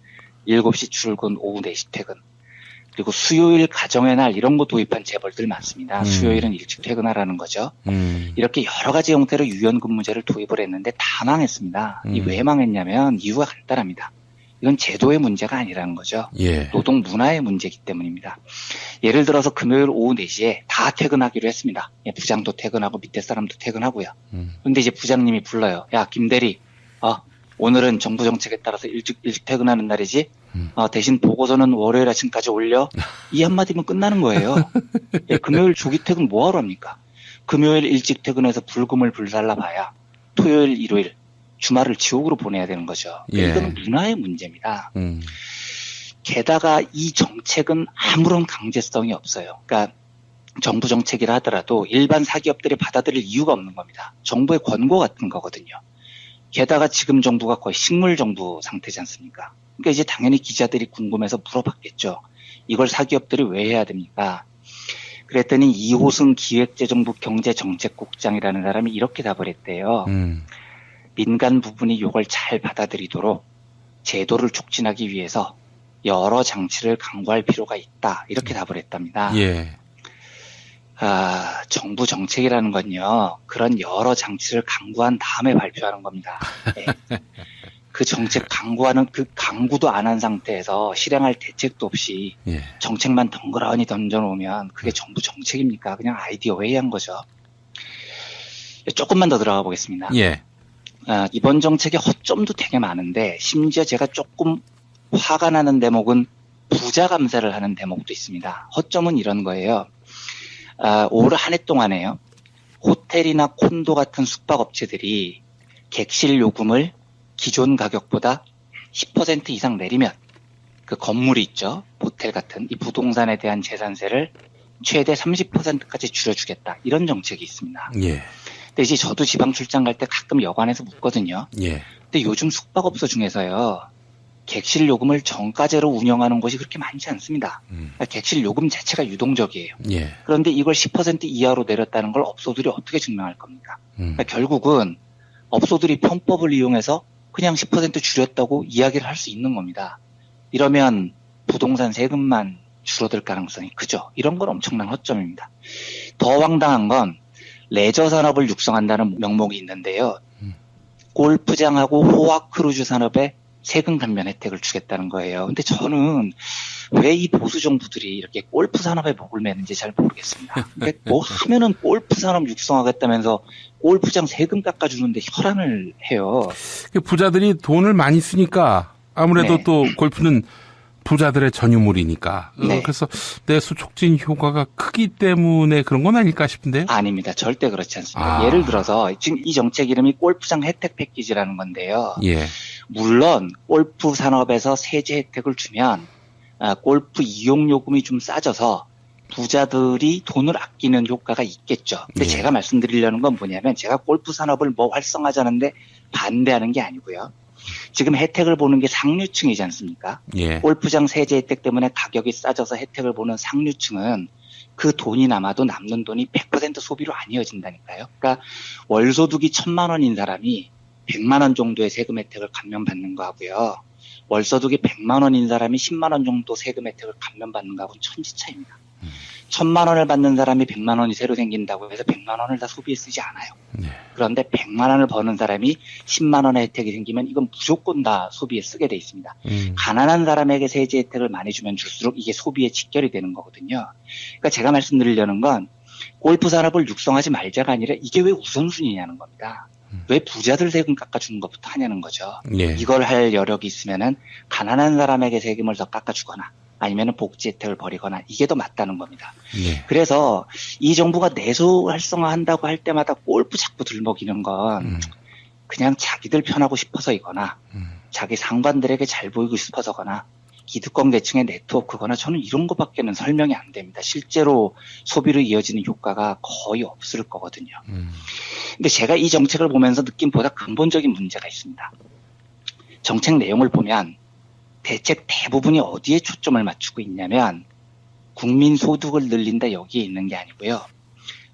7시 출근, 오후 4시 퇴근. 그리고 수요일 가정의 날 이런 거 도입한 재벌들 많습니다. 수요일은 일찍 퇴근하라는 거죠. 이렇게 여러 가지 형태로 유연근무제를 도입을 했는데 다 망했습니다. 이 왜 망했냐면 이유가 간단합니다. 이건 제도의 문제가 아니라는 거죠. 노동 문화의 문제이기 때문입니다. 예를 들어서 금요일 오후 4시에 다 퇴근하기로 했습니다. 부장도 퇴근하고 밑에 사람도 퇴근하고요. 그런데 이제 부장님이 불러요. 야, 김대리, 오늘은 정부 정책에 따라서 일찍 퇴근하는 날이지. 대신 보고서는 월요일 아침까지 올려. 이 한마디면 끝나는 거예요. 금요일 조기 퇴근 뭐하러 합니까? 금요일 일찍 퇴근해서 불금을 불살라 봐야 토요일, 일요일 주말을 지옥으로 보내야 되는 거죠. 이건 문화의 문제입니다. 게다가 이 정책은 아무런 강제성이 없어요. 그러니까 정부 정책이라 하더라도 일반 사기업들이 받아들일 이유가 없는 겁니다. 정부의 권고 같은 거거든요. 게다가 지금 정부가 거의 식물 정부 상태지 않습니까? 그러니까 이제 당연히 기자들이 궁금해서 물어봤겠죠. 이걸 사기업들이 왜 해야 됩니까? 그랬더니 이호승 기획재정부 경제정책국장이라는 사람이 이렇게 답을 했대요. 민간 부분이 이걸 잘 받아들이도록 제도를 촉진하기 위해서 여러 장치를 강구할 필요가 있다. 이렇게 답을 했답니다. 정부 정책이라는 건요, 그런 여러 장치를 강구한 다음에 발표하는 겁니다. 그 정책 그 강구도 안 한 상태에서 실행할 대책도 없이 정책만 덩그러니 던져놓으면 그게 정부 정책입니까? 그냥 아이디어 회의한 거죠. 조금만 더 들어가 보겠습니다. 이번 정책의 허점도 되게 많은데 심지어 제가 조금 화가 나는 대목은 부자 감세를 하는 대목도 있습니다. 허점은 이런 거예요. 올 한 해 동안에요. 호텔이나 콘도 같은 숙박업체들이 객실 요금을 기존 가격보다 10% 이상 내리면 그 건물이 있죠. 호텔 같은 이 부동산에 대한 재산세를 최대 30%까지 줄여주겠다. 이런 정책이 있습니다. 근데 이제 저도 지방 출장 갈 때 가끔 여관에서 묵거든요. 근데 요즘 숙박업소 중에서요. 객실 요금을 정가제로 운영하는 곳이 그렇게 많지 않습니다. 그러니까 객실 요금 자체가 유동적이에요. 그런데 이걸 10% 이하로 내렸다는 걸 업소들이 어떻게 증명할 겁니까? 그러니까 결국은 업소들이 편법을 이용해서 그냥 10% 줄였다고 이야기를 할 수 있는 겁니다. 이러면 부동산 세금만 줄어들 가능성이 크죠. 이런 건 엄청난 허점입니다. 더 황당한 건 레저 산업을 육성한다는 명목이 있는데요. 골프장하고 호화 크루즈 산업에 세금 감면 혜택을 주겠다는 거예요. 근데 저는 왜 이 보수 정부들이 이렇게 골프 산업에 목을 매는지 잘 모르겠습니다. 뭐 하면은 골프 산업 육성하겠다면서 골프장 세금 깎아주는데 혈안을 해요. 부자들이 돈을 많이 쓰니까 아무래도 또 골프는 부자들의 전유물이니까. 그래서 내수 촉진 효과가 크기 때문에 그런 건 아닐까 싶은데요? 아닙니다. 절대 그렇지 않습니다. 예를 들어서 지금 이 정책 이름이 골프장 혜택 패키지라는 건데요. 물론 골프 산업에서 세제 혜택을 주면 골프 이용 요금이 좀 싸져서 부자들이 돈을 아끼는 효과가 있겠죠. 근데 제가 말씀드리려는 건 뭐냐면 제가 골프 산업을 뭐 활성화하자는데 반대하는 게 아니고요. 지금 혜택을 보는 게 상류층이지 않습니까? 골프장 세제 혜택 때문에 가격이 싸져서 혜택을 보는 상류층은 그 돈이 남아도 남는 돈이 100% 소비로 안 이어진다니까요. 그러니까 월소득이 1,000만 원인 사람이 100만 원 정도의 세금 혜택을 감면받는 거하고요. 월소득이 100만 원인 사람이 10만 원 정도 세금 혜택을 감면받는 거하고는 천지 차이입니다. 1,000만 원을 받는 사람이 100만 원이 새로 생긴다고 해서 100만 원을 다 소비에 쓰지 않아요. 그런데 100만 원을 버는 사람이 10만 원의 혜택이 생기면 이건 무조건 다 소비에 쓰게 돼 있습니다. 가난한 사람에게 세제 혜택을 많이 주면 줄수록 이게 소비에 직결이 되는 거거든요. 그러니까 제가 말씀드리려는 건 골프 산업을 육성하지 말자가 아니라 이게 왜 우선순위냐는 겁니다. 왜 부자들 세금 깎아주는 것부터 하냐는 거죠. 예. 이걸 할 여력이 있으면은 가난한 사람에게 세금을 더 깎아주거나 아니면은 복지 혜택을 버리거나 이게 더 맞다는 겁니다. 예. 그래서 이 정부가 내수 활성화한다고 할 때마다 골프 자꾸 들먹이는 건 그냥 자기들 편하고 싶어서이거나 자기 상관들에게 잘 보이고 싶어서거나 기득권 계층의 네트워크거나 저는 이런 것밖에는 설명이 안 됩니다. 실제로 소비로 이어지는 효과가 거의 없을 거거든요. 근데 제가 이 정책을 보면서 느낀 보다 근본적인 문제가 있습니다. 정책 내용을 보면 대책 대부분이 어디에 초점을 맞추고 있냐면 국민 소득을 늘린다 여기에 있는 게 아니고요.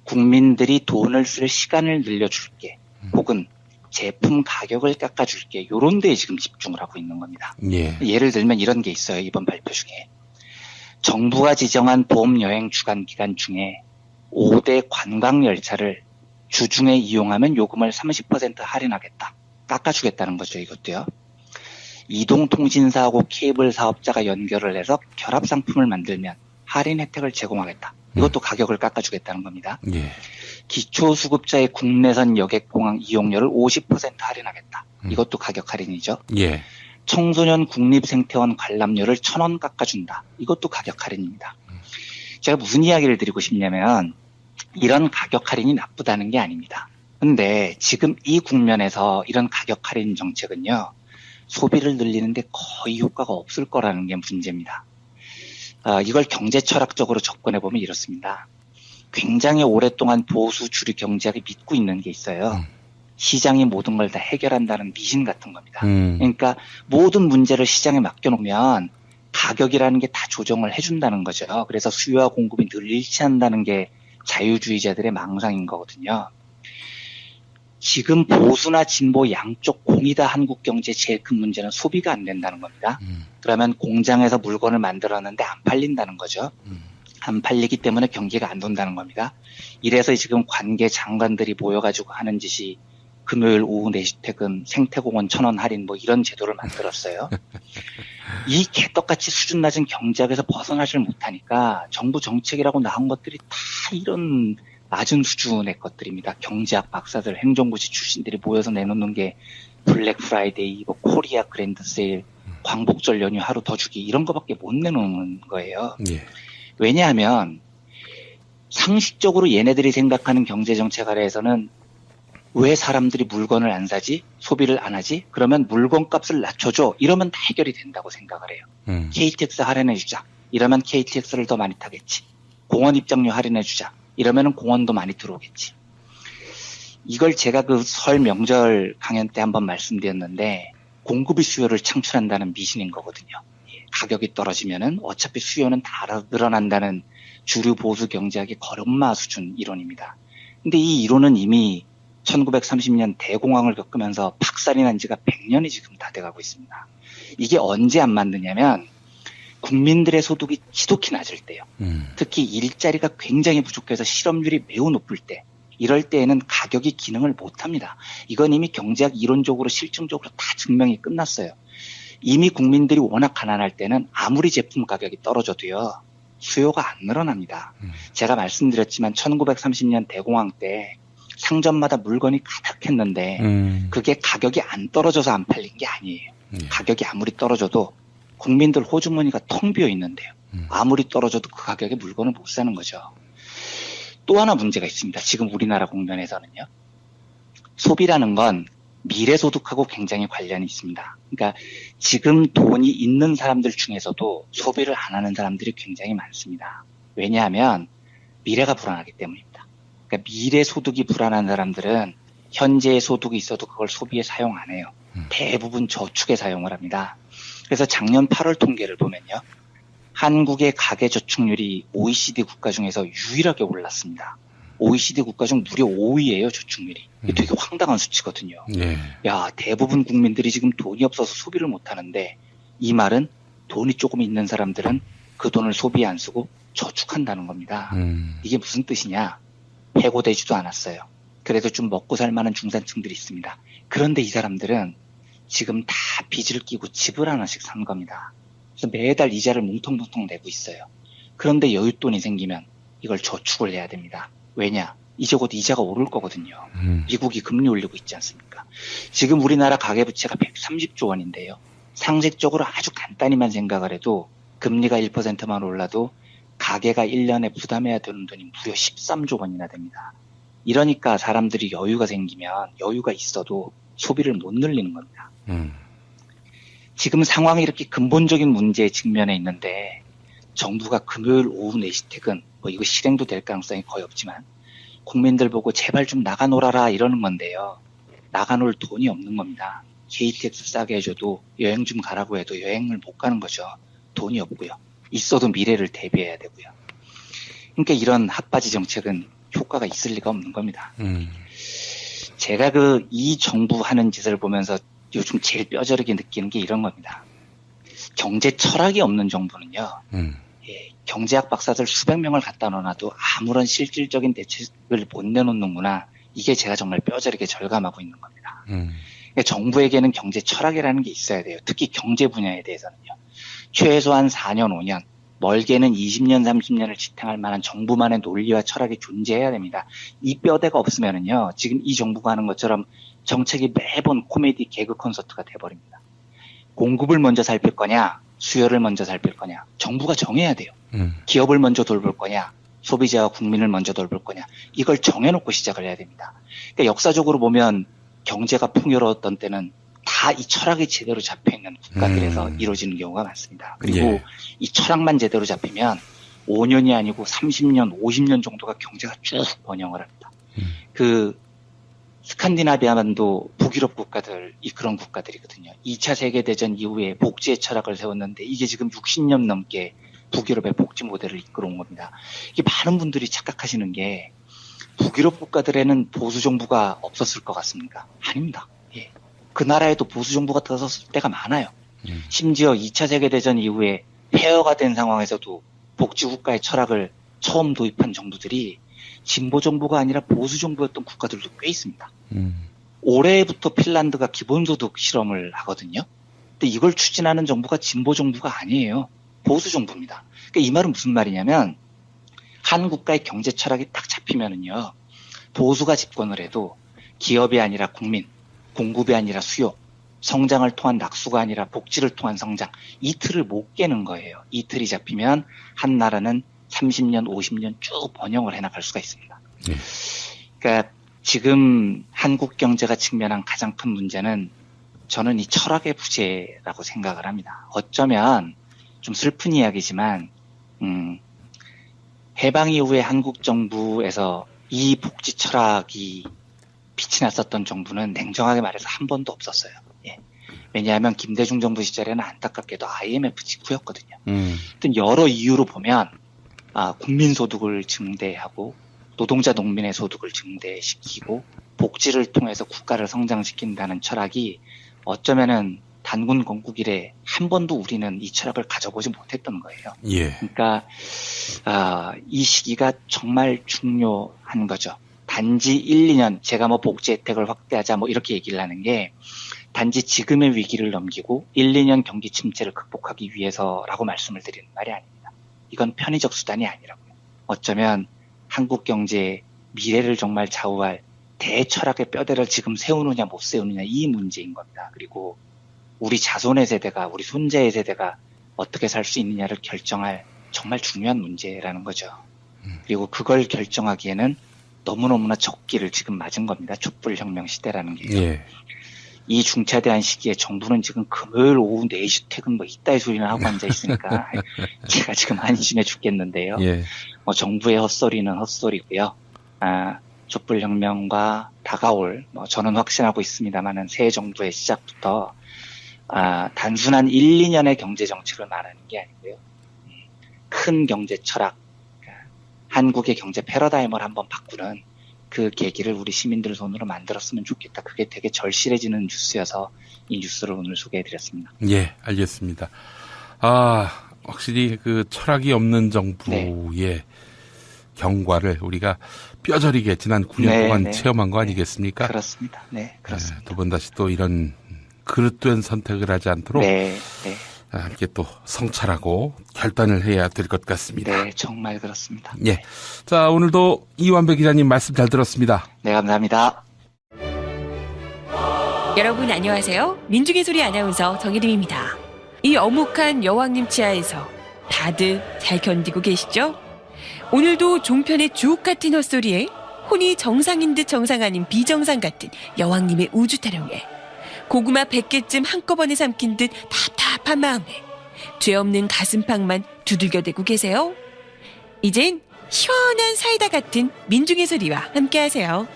국민들이 돈을 쓸 시간을 늘려줄게 혹은 제품 가격을 깎아줄게 이런 데에 지금 집중을 하고 있는 겁니다. 예. 예를 들면 이런 게 있어요. 이번 발표 중에. 정부가 지정한 봄 여행 주간 기간 중에 5대 관광열차를 주중에 이용하면 요금을 30% 할인하겠다. 깎아주겠다는 거죠. 이것도요. 이동통신사하고 케이블 사업자가 연결을 해서 결합 상품을 만들면 할인 혜택을 제공하겠다. 이것도 가격을 깎아주겠다는 겁니다. 예. 기초수급자의 국내선 여객공항 이용료를 50% 할인하겠다. 이것도 가격 할인이죠. 예. 청소년 국립생태원 관람료를 1,000원 깎아준다. 이것도 가격 할인입니다. 제가 무슨 이야기를 드리고 싶냐면 이런 가격 할인이 나쁘다는 게 아닙니다. 근데 지금 이 국면에서 이런 가격 할인 정책은요. 소비를 늘리는데 거의 효과가 없을 거라는 게 문제입니다. 이걸 경제 철학적으로 접근해보면 이렇습니다. 굉장히 오랫동안 보수 주류 경제학이 믿고 있는 게 있어요. 시장이 모든 걸 다 해결한다는 미신 같은 겁니다. 그러니까 모든 문제를 시장에 맡겨놓으면 가격이라는 게 다 조정을 해준다는 거죠. 그래서 수요와 공급이 늘 일치한다는 게 자유주의자들의 망상인 거거든요. 지금 보수나 진보 양쪽 공이다 한국 경제의 제일 큰 문제는 소비가 안 된다는 겁니다. 그러면 공장에서 물건을 만들었는데 안 팔린다는 거죠. 안 팔리기 때문에 경기가 안 돈다는 겁니다. 이래서 지금 관계 장관들이 모여가지고 하는 짓이 금요일 오후 4시 퇴근 생태공원 1,000원 할인 뭐 이런 제도를 만들었어요. 이 개떡같이 수준 낮은 경제학에서 벗어나질 못하니까 정부 정책이라고 나온 것들이 다 이런 낮은 수준의 것들입니다. 경제학 박사들, 행정고시 출신들이 모여서 내놓는 게 블랙 프라이데이, 뭐 코리아 그랜드 세일, 광복절 연휴 하루 더 주기 이런 거밖에 못 내놓는 거예요. 예. 왜냐하면 상식적으로 얘네들이 생각하는 경제정책 아래에서는 왜 사람들이 물건을 안 사지? 소비를 안 하지? 그러면 물건값을 낮춰줘. 이러면 다 해결이 된다고 생각을 해요. KTX 할인해주자. 이러면 KTX를 더 많이 타겠지. 공원 입장료 할인해주자. 이러면은 공원도 많이 들어오겠지. 이걸 제가 그 설 명절 강연 때 한번 말씀드렸는데 공급이 수요를 창출한다는 미신인 거거든요. 가격이 떨어지면은 어차피 수요는 다 늘어난다는 주류 보수 경제학의 걸음마 수준 이론입니다. 근데 이 이론은 이미 1930년 대공황을 겪으면서 박살이 난 지가 100년이 지금 다 돼가고 있습니다. 이게 언제 안 맞느냐면 국민들의 소득이 지독히 낮을 때요. 특히 일자리가 굉장히 부족해서 실업률이 매우 높을 때 이럴 때에는 가격이 기능을 못합니다. 이건 이미 경제학 이론적으로 실증적으로 다 증명이 끝났어요. 이미 국민들이 워낙 가난할 때는 아무리 제품 가격이 떨어져도요. 수요가 안 늘어납니다. 제가 말씀드렸지만 1930년 대공황 때 상점마다 물건이 가득했는데 그게 가격이 안 떨어져서 안 팔린 게 아니에요. 가격이 아무리 떨어져도 국민들 호주머니가 텅 비어 있는데요. 아무리 떨어져도 그 가격에 물건을 못 사는 거죠. 또 하나 문제가 있습니다. 지금 우리나라 국면에서는요. 소비라는 건 미래소득하고 굉장히 관련이 있습니다. 그러니까 지금 돈이 있는 사람들 중에서도 소비를 안 하는 사람들이 굉장히 많습니다. 왜냐하면 미래가 불안하기 때문입니다. 그러니까 미래소득이 불안한 사람들은 현재의 소득이 있어도 그걸 소비에 사용 안 해요. 대부분 저축에 사용을 합니다. 그래서 작년 8월 통계를 보면요. 한국의 가계저축률이 OECD 국가 중에서 유일하게 올랐습니다. OECD 국가 중 무려 5위예요, 저축률이. 이게 되게 황당한 수치거든요. 네. 야, 대부분 국민들이 지금 돈이 없어서 소비를 못 하는데 이 말은 돈이 조금 있는 사람들은 그 돈을 소비에 안 쓰고 저축한다는 겁니다. 이게 무슨 뜻이냐? 해고되지도 않았어요. 그래도 좀 먹고 살 만한 중산층들이 있습니다. 그런데 이 사람들은 지금 다 빚을 끼고 집을 하나씩 산 겁니다. 그래서 매달 이자를 뭉텅뭉텅 내고 있어요. 그런데 여윳돈이 생기면 이걸 저축을 해야 됩니다. 왜냐? 이제 곧 이자가 오를 거거든요. 미국이 금리 올리고 있지 않습니까? 지금 우리나라 가계부채가 130조 원인데요. 상식적으로 아주 간단히만 생각을 해도 금리가 1%만 올라도 가계가 1년에 부담해야 되는 돈이 무려 13조 원이나 됩니다. 이러니까 사람들이 여유가 생기면 여유가 있어도 소비를 못 늘리는 겁니다. 지금 상황이 이렇게 근본적인 문제에 직면해 있는데 정부가 금요일 오후 4시 퇴근, 뭐 이거 실행도 될 가능성이 거의 없지만 국민들 보고 제발 좀 나가 놀아라 이러는 건데요. 나가 놀 돈이 없는 겁니다. KTX 싸게 해줘도 여행 좀 가라고 해도 여행을 못 가는 거죠. 돈이 없고요. 있어도 미래를 대비해야 되고요. 그러니까 이런 핫바지 정책은 효과가 있을 리가 없는 겁니다. 제가 이 정부 하는 짓을 보면서 요즘 제일 뼈저리게 느끼는 게 이런 겁니다. 경제 철학이 없는 정부는요. 경제학 박사들 수백 명을 갖다 놓아도 아무런 실질적인 대책을 못 내놓는구나. 이게 제가 정말 뼈저리게 절감하고 있는 겁니다. 그러니까 정부에게는 경제 철학이라는 게 있어야 돼요. 특히 경제 분야에 대해서는요. 최소한 4년, 5년, 멀게는 20년, 30년을 지탱할 만한 정부만의 논리와 철학이 존재해야 됩니다. 이 뼈대가 없으면은요, 지금 이 정부가 하는 것처럼 정책이 매번 코미디 개그 콘서트가 돼버립니다. 공급을 먼저 살필 거냐, 수요를 먼저 살필 거냐, 정부가 정해야 돼요. 기업을 먼저 돌볼 거냐, 소비자와 국민을 먼저 돌볼 거냐, 이걸 정해놓고 시작을 해야 됩니다. 그러니까 역사적으로 보면 경제가 풍요로웠던 때는 다 이 철학이 제대로 잡혀있는 국가들에서 이루어지는 경우가 많습니다. 그리고 이 철학만 제대로 잡히면 5년이 아니고 30년, 50년 정도가 경제가 쭉 번영을 합니다. 스칸디나비아만도 북유럽 국가들이 그런 국가들이거든요. 2차 세계대전 이후에 복지의 철학을 세웠는데 이게 지금 60년 넘게 북유럽의 복지 모델을 이끌어온 겁니다. 이게 많은 분들이 착각하시는 게 북유럽 국가들에는 보수 정부가 없었을 것 같습니까? 아닙니다. 예. 그 나라에도 보수 정부가 들어섰을 때가 많아요. 심지어 2차 세계대전 이후에 폐허가 된 상황에서도 복지 국가의 철학을 처음 도입한 정부들이 진보 정부가 아니라 보수 정부였던 국가들도 꽤 있습니다. 올해부터 핀란드가 기본소득 실험을 하거든요. 근데 이걸 추진하는 정부가 진보 정부가 아니에요. 보수 정부입니다. 그러니까 이 말은 무슨 말이냐면 한 국가의 경제 철학이 딱 잡히면은요, 보수가 집권을 해도 기업이 아니라 국민, 공급이 아니라 수요, 성장을 통한 낙수가 아니라 복지를 통한 성장, 이 틀을 못 깨는 거예요. 이 틀이 잡히면 한 나라는 30년, 50년 쭉 번영을 해나갈 수가 있습니다. 그러니까 지금 한국 경제가 직면한 가장 큰 문제는 저는 이 철학의 부재라고 생각을 합니다. 어쩌면 좀 슬픈 이야기지만 해방 이후에 한국 정부에서 이 복지 철학이 빛이 났었던 정부는 냉정하게 말해서 한 번도 없었어요. 예. 왜냐하면 김대중 정부 시절에는 안타깝게도 IMF 직후였거든요. 하여튼 여러 이유로 보면 국민소득을 증대하고 노동자 농민의 소득을 증대시키고 복지를 통해서 국가를 성장시킨다는 철학이 어쩌면은 단군 건국 이래 한 번도 우리는 이 철학을 가져보지 못했던 거예요. 예. 그러니까 이 시기가 정말 중요한 거죠. 단지 1, 2년 제가 뭐 복지 혜택을 확대하자 뭐 이렇게 얘기를 하는 게 단지 지금의 위기를 넘기고 1, 2년 경기 침체를 극복하기 위해서라고 말씀을 드리는 말이 아닙니다. 이건 편의적 수단이 아니라고요. 어쩌면 한국 경제의 미래를 정말 좌우할 대철학의 뼈대를 지금 세우느냐 못 세우느냐 이 문제인 겁니다. 그리고 우리 자손의 세대가, 우리 손자의 세대가 어떻게 살 수 있느냐를 결정할 정말 중요한 문제라는 거죠. 그리고 그걸 결정하기에는 너무너무나 적기를 지금 맞은 겁니다. 촛불혁명 시대라는 게요. 예. 이 중차대한 시기에 정부는 지금 금요일 오후 4시 퇴근 뭐 이따위 소리나 하고 앉아 있으니까 제가 지금 한심해 죽겠는데요. 예. 정부의 헛소리는 헛소리고요. 촛불혁명과 다가올 저는 확신하고 있습니다만은 새 정부의 시작부터 단순한 1, 2년의 경제 정책을 말하는 게 아니고요. 큰 경제 철학, 한국의 경제 패러다임을 한번 바꾸는 그 계기를 우리 시민들 손으로 만들었으면 좋겠다. 그게 되게 절실해지는 뉴스여서 이 뉴스를 오늘 소개해드렸습니다. 예, 알겠습니다. 확실히 그 철학이 없는 정부의 경과를 우리가 뼈저리게 지난 9년 동안 체험한 거 아니겠습니까? 그렇습니다. 네, 그렇습니다. 두 번 다시 또 이런 그릇된 선택을 하지 않도록 함께 또 성찰하고 결단을 해야 될 것 같습니다. 네, 정말 그렇습니다. 예. 자, 오늘도 이완배 기자님 말씀 잘 들었습니다. 네, 감사합니다. 여러분 안녕하세요. 민중의 소리 아나운서 정혜림입니다. 이 어묵한 여왕님 치하에서 다들 잘 견디고 계시죠? 오늘도 종편의 주옥 같은 헛소리에 혼이 정상인 듯 정상 아닌 비정상 같은 여왕님의 우주 타령에 고구마 100개쯤 한꺼번에 삼킨 듯 답답한 마음에 죄 없는 가슴팍만 두들겨대고 계세요. 이젠 시원한 사이다 같은 민중의 소리와 함께하세요.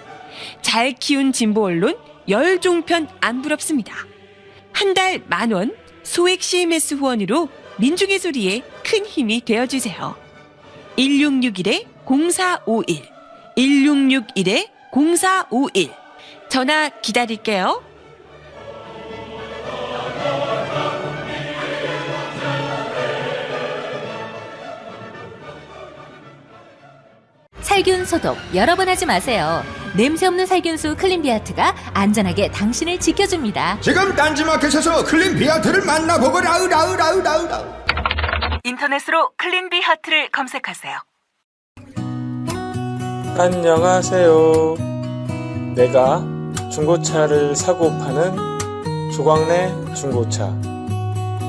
잘 키운 진보 언론 열종편 안 부럽습니다. 한 달 10,000원 소액 CMS 후원으로 민중의 소리에 큰 힘이 되어주세요. 1661-0451 1661-0451 전화 기다릴게요. 살균 소독 여러 번 하지 마세요. 냄새 없는 살균수 클린비아트가 안전하게 당신을 지켜줍니다. 지금 딴지마켓에서 클린비아트를 만나보거라. 인터넷으로 클린비아트를 검색하세요. 안녕하세요. 내가 중고차를 사고 파는 조광래 중고차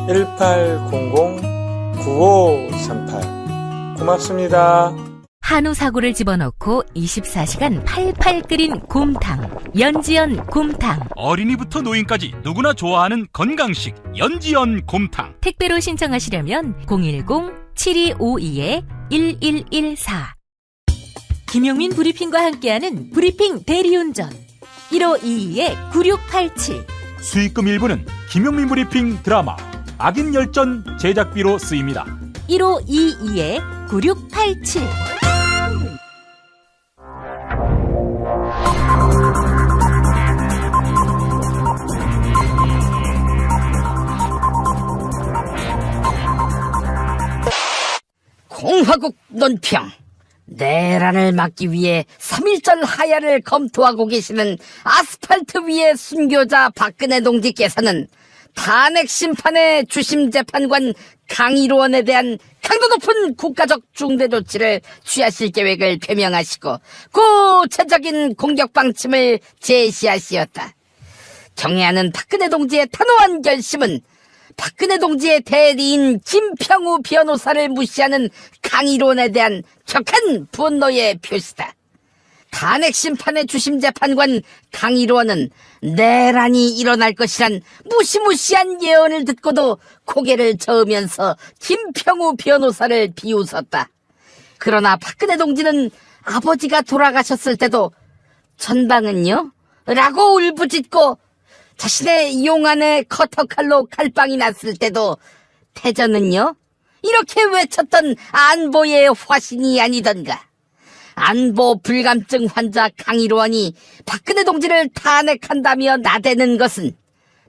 1800-9538 고맙습니다. 한우 사고를 집어넣고 24시간 팔팔 끓인 곰탕, 연지연 곰탕. 어린이부터 노인까지 누구나 좋아하는 건강식 연지연 곰탕. 택배로 신청하시려면 010-7252-1114. 김용민 브리핑과 함께하는 브리핑 대리운전 1522-9687. 수익금 일부는 김용민 브리핑 드라마 악인 열전 제작비로 쓰입니다. 1522-9687. 공화국 논평. 내란을 막기 위해 3.1절 하야를 검토하고 계시는 아스팔트 위의 순교자 박근혜 동지께서는 탄핵 심판의 주심 재판관 강일원에 대한 강도 높은 국가적 중대 조치를 취하실 계획을 표명하시고 구체적인 공격 방침을 제시하시었다. 경애하는 박근혜 동지의 단호한 결심은 박근혜 동지의 대리인 김평우 변호사를 무시하는 강일원에 대한 격한 분노의 표시다. 탄핵 심판의 주심 재판관 강일원은 내란이 일어날 것이란 무시무시한 예언을 듣고도 고개를 저으면서 김평우 변호사를 비웃었다. 그러나 박근혜 동지는 아버지가 돌아가셨을 때도 전방은요? 라고 울부짖고 자신의 용안에 커터칼로 칼빵이 났을 때도 태전은요? 이렇게 외쳤던 안보의 화신이 아니던가. 안보 불감증 환자 강일원이 박근혜 동지를 탄핵한다며 나대는 것은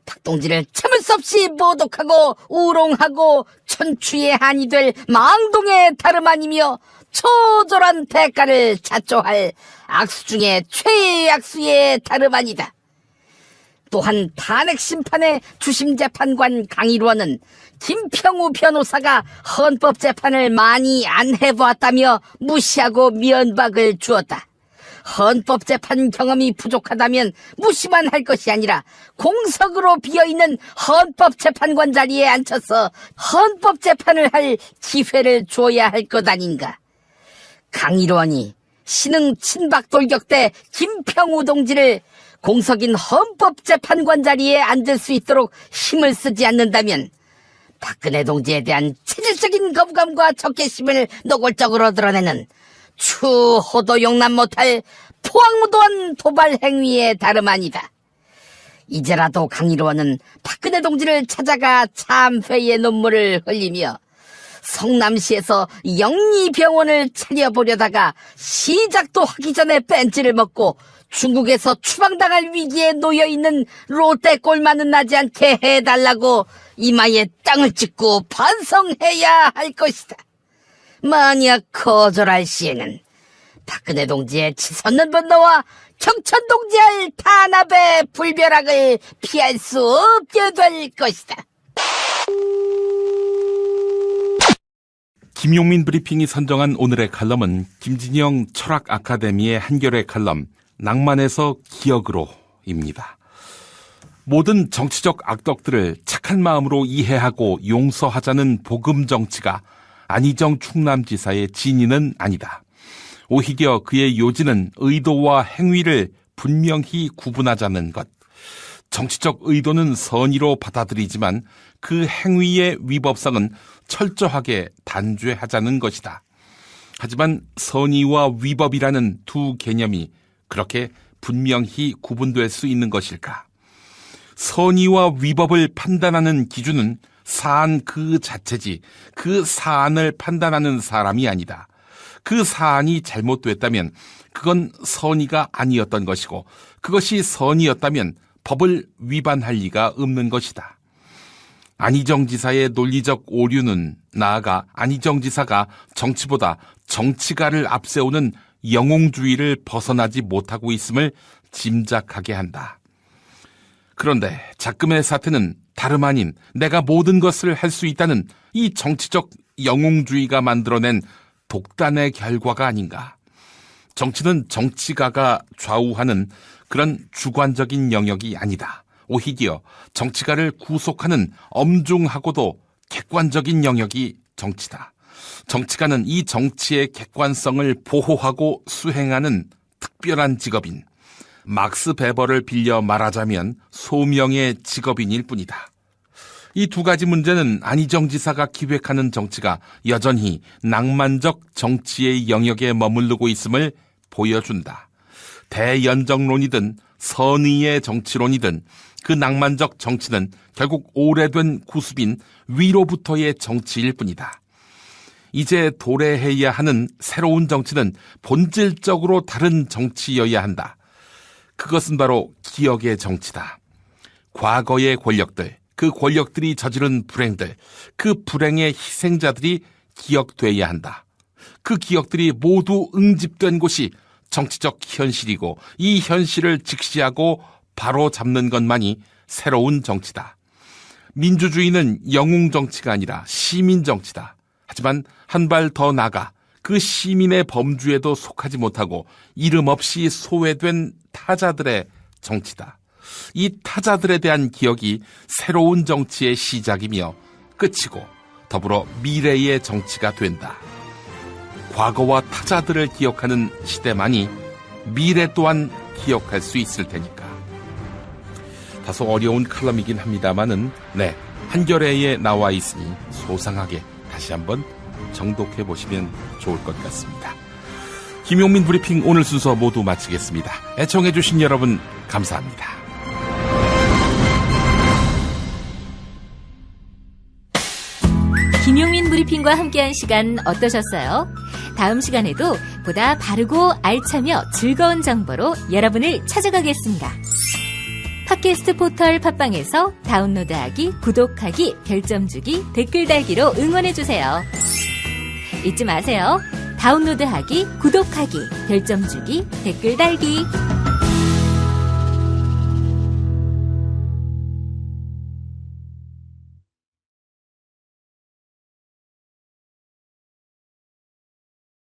박 동지를 참을 수 없이 모독하고 우롱하고 천추의 한이 될 망동의 다름 아니며 초절한 대가를 자초할 악수 중에 최의 악수의 다름 아니다. 또한 탄핵 심판의 주심 재판관 강일원은 김평우 변호사가 헌법 재판을 많이 안 해보았다며 무시하고 면박을 주었다. 헌법 재판 경험이 부족하다면 무시만 할 것이 아니라 공석으로 비어있는 헌법 재판관 자리에 앉혀서 헌법 재판을 할 기회를 줘야 할 것 아닌가. 강일원이 신흥 친박 돌격대 김평우 동지를 공석인 헌법재판관 자리에 앉을 수 있도록 힘을 쓰지 않는다면 박근혜 동지에 대한 체질적인 거부감과 적개심을 노골적으로 드러내는 추호도 용납 못할 포악무도한 도발 행위에 다름 아니다. 이제라도 강일원은 박근혜 동지를 찾아가 참회의 눈물을 흘리며 성남시에서 영리병원을 차려보려다가 시작도 하기 전에 벤치를 먹고 중국에서 추방당할 위기에 놓여있는 롯데골 많은 나지 않게 해달라고 이마에 땅을 찍고 반성해야 할 것이다. 만약 거절할 시에는 박근혜 동지의 치솟는 분노와 경천 동지의 탄압의 불벼락을 피할 수 없게 될 것이다. 김용민 브리핑이 선정한 오늘의 칼럼은 김진영 철학 아카데미의 한겨레 칼럼 낭만에서 기억으로입니다. 모든 정치적 악덕들을 착한 마음으로 이해하고 용서하자는 복음 정치가 안희정 충남지사의 진위는 아니다. 오히려 그의 요지는 의도와 행위를 분명히 구분하자는 것. 정치적 의도는 선의로 받아들이지만 그 행위의 위법성은 철저하게 단죄하자는 것이다. 하지만 선의와 위법이라는 두 개념이 그렇게 분명히 구분될 수 있는 것일까? 선의와 위법을 판단하는 기준은 사안 그 자체지 그 사안을 판단하는 사람이 아니다. 그 사안이 잘못됐다면 그건 선의가 아니었던 것이고 그것이 선의였다면 법을 위반할 리가 없는 것이다. 안희정 지사의 논리적 오류는 나아가 안희정 지사가 정치보다 정치가를 앞세우는 영웅주의를 벗어나지 못하고 있음을 짐작하게 한다. 그런데 작금의 사태는 다름 아닌 내가 모든 것을 할 수 있다는 이 정치적 영웅주의가 만들어낸 독단의 결과가 아닌가. 정치는 정치가가 좌우하는 그런 주관적인 영역이 아니다. 오히려 정치가를 구속하는 엄중하고도 객관적인 영역이 정치다. 정치가는 이 정치의 객관성을 보호하고 수행하는 특별한 직업인, 막스 베버를 빌려 말하자면 소명의 직업인일 뿐이다. 이 두 가지 문제는 안희정 지사가 기획하는 정치가 여전히 낭만적 정치의 영역에 머무르고 있음을 보여준다. 대연정론이든 선의의 정치론이든 그 낭만적 정치는 결국 오래된 구습인 위로부터의 정치일 뿐이다. 이제 도래해야 하는 새로운 정치는 본질적으로 다른 정치여야 한다. 그것은 바로 기억의 정치다. 과거의 권력들, 그 권력들이 저지른 불행들, 그 불행의 희생자들이 기억돼야 한다. 그 기억들이 모두 응집된 곳이 정치적 현실이고 이 현실을 직시하고 바로 잡는 것만이 새로운 정치다. 민주주의는 영웅 정치가 아니라 시민 정치다. 하지만 한 발 더 나가 그 시민의 범주에도 속하지 못하고 이름 없이 소외된 타자들의 정치다. 이 타자들에 대한 기억이 새로운 정치의 시작이며 끝이고 더불어 미래의 정치가 된다. 과거와 타자들을 기억하는 시대만이 미래 또한 기억할 수 있을 테니까. 다소 어려운 칼럼이긴 합니다만은 한겨레에 나와 있으니 소상하게 다시 한번 정독해 보시면 좋을 것 같습니다. 김용민 브리핑 오늘 순서 모두 마치겠습니다. 애청해 주신 여러분 감사합니다. 김용민 브리핑과 함께한 시간 어떠셨어요? 다음 시간에도 보다 바르고 알차며 즐거운 정보로 여러분을 찾아가겠습니다. 팟캐스트 포털 팟빵에서 다운로드하기, 구독하기, 별점 주기, 댓글 달기로 응원해주세요. 잊지 마세요. 다운로드하기, 구독하기, 별점 주기, 댓글 달기.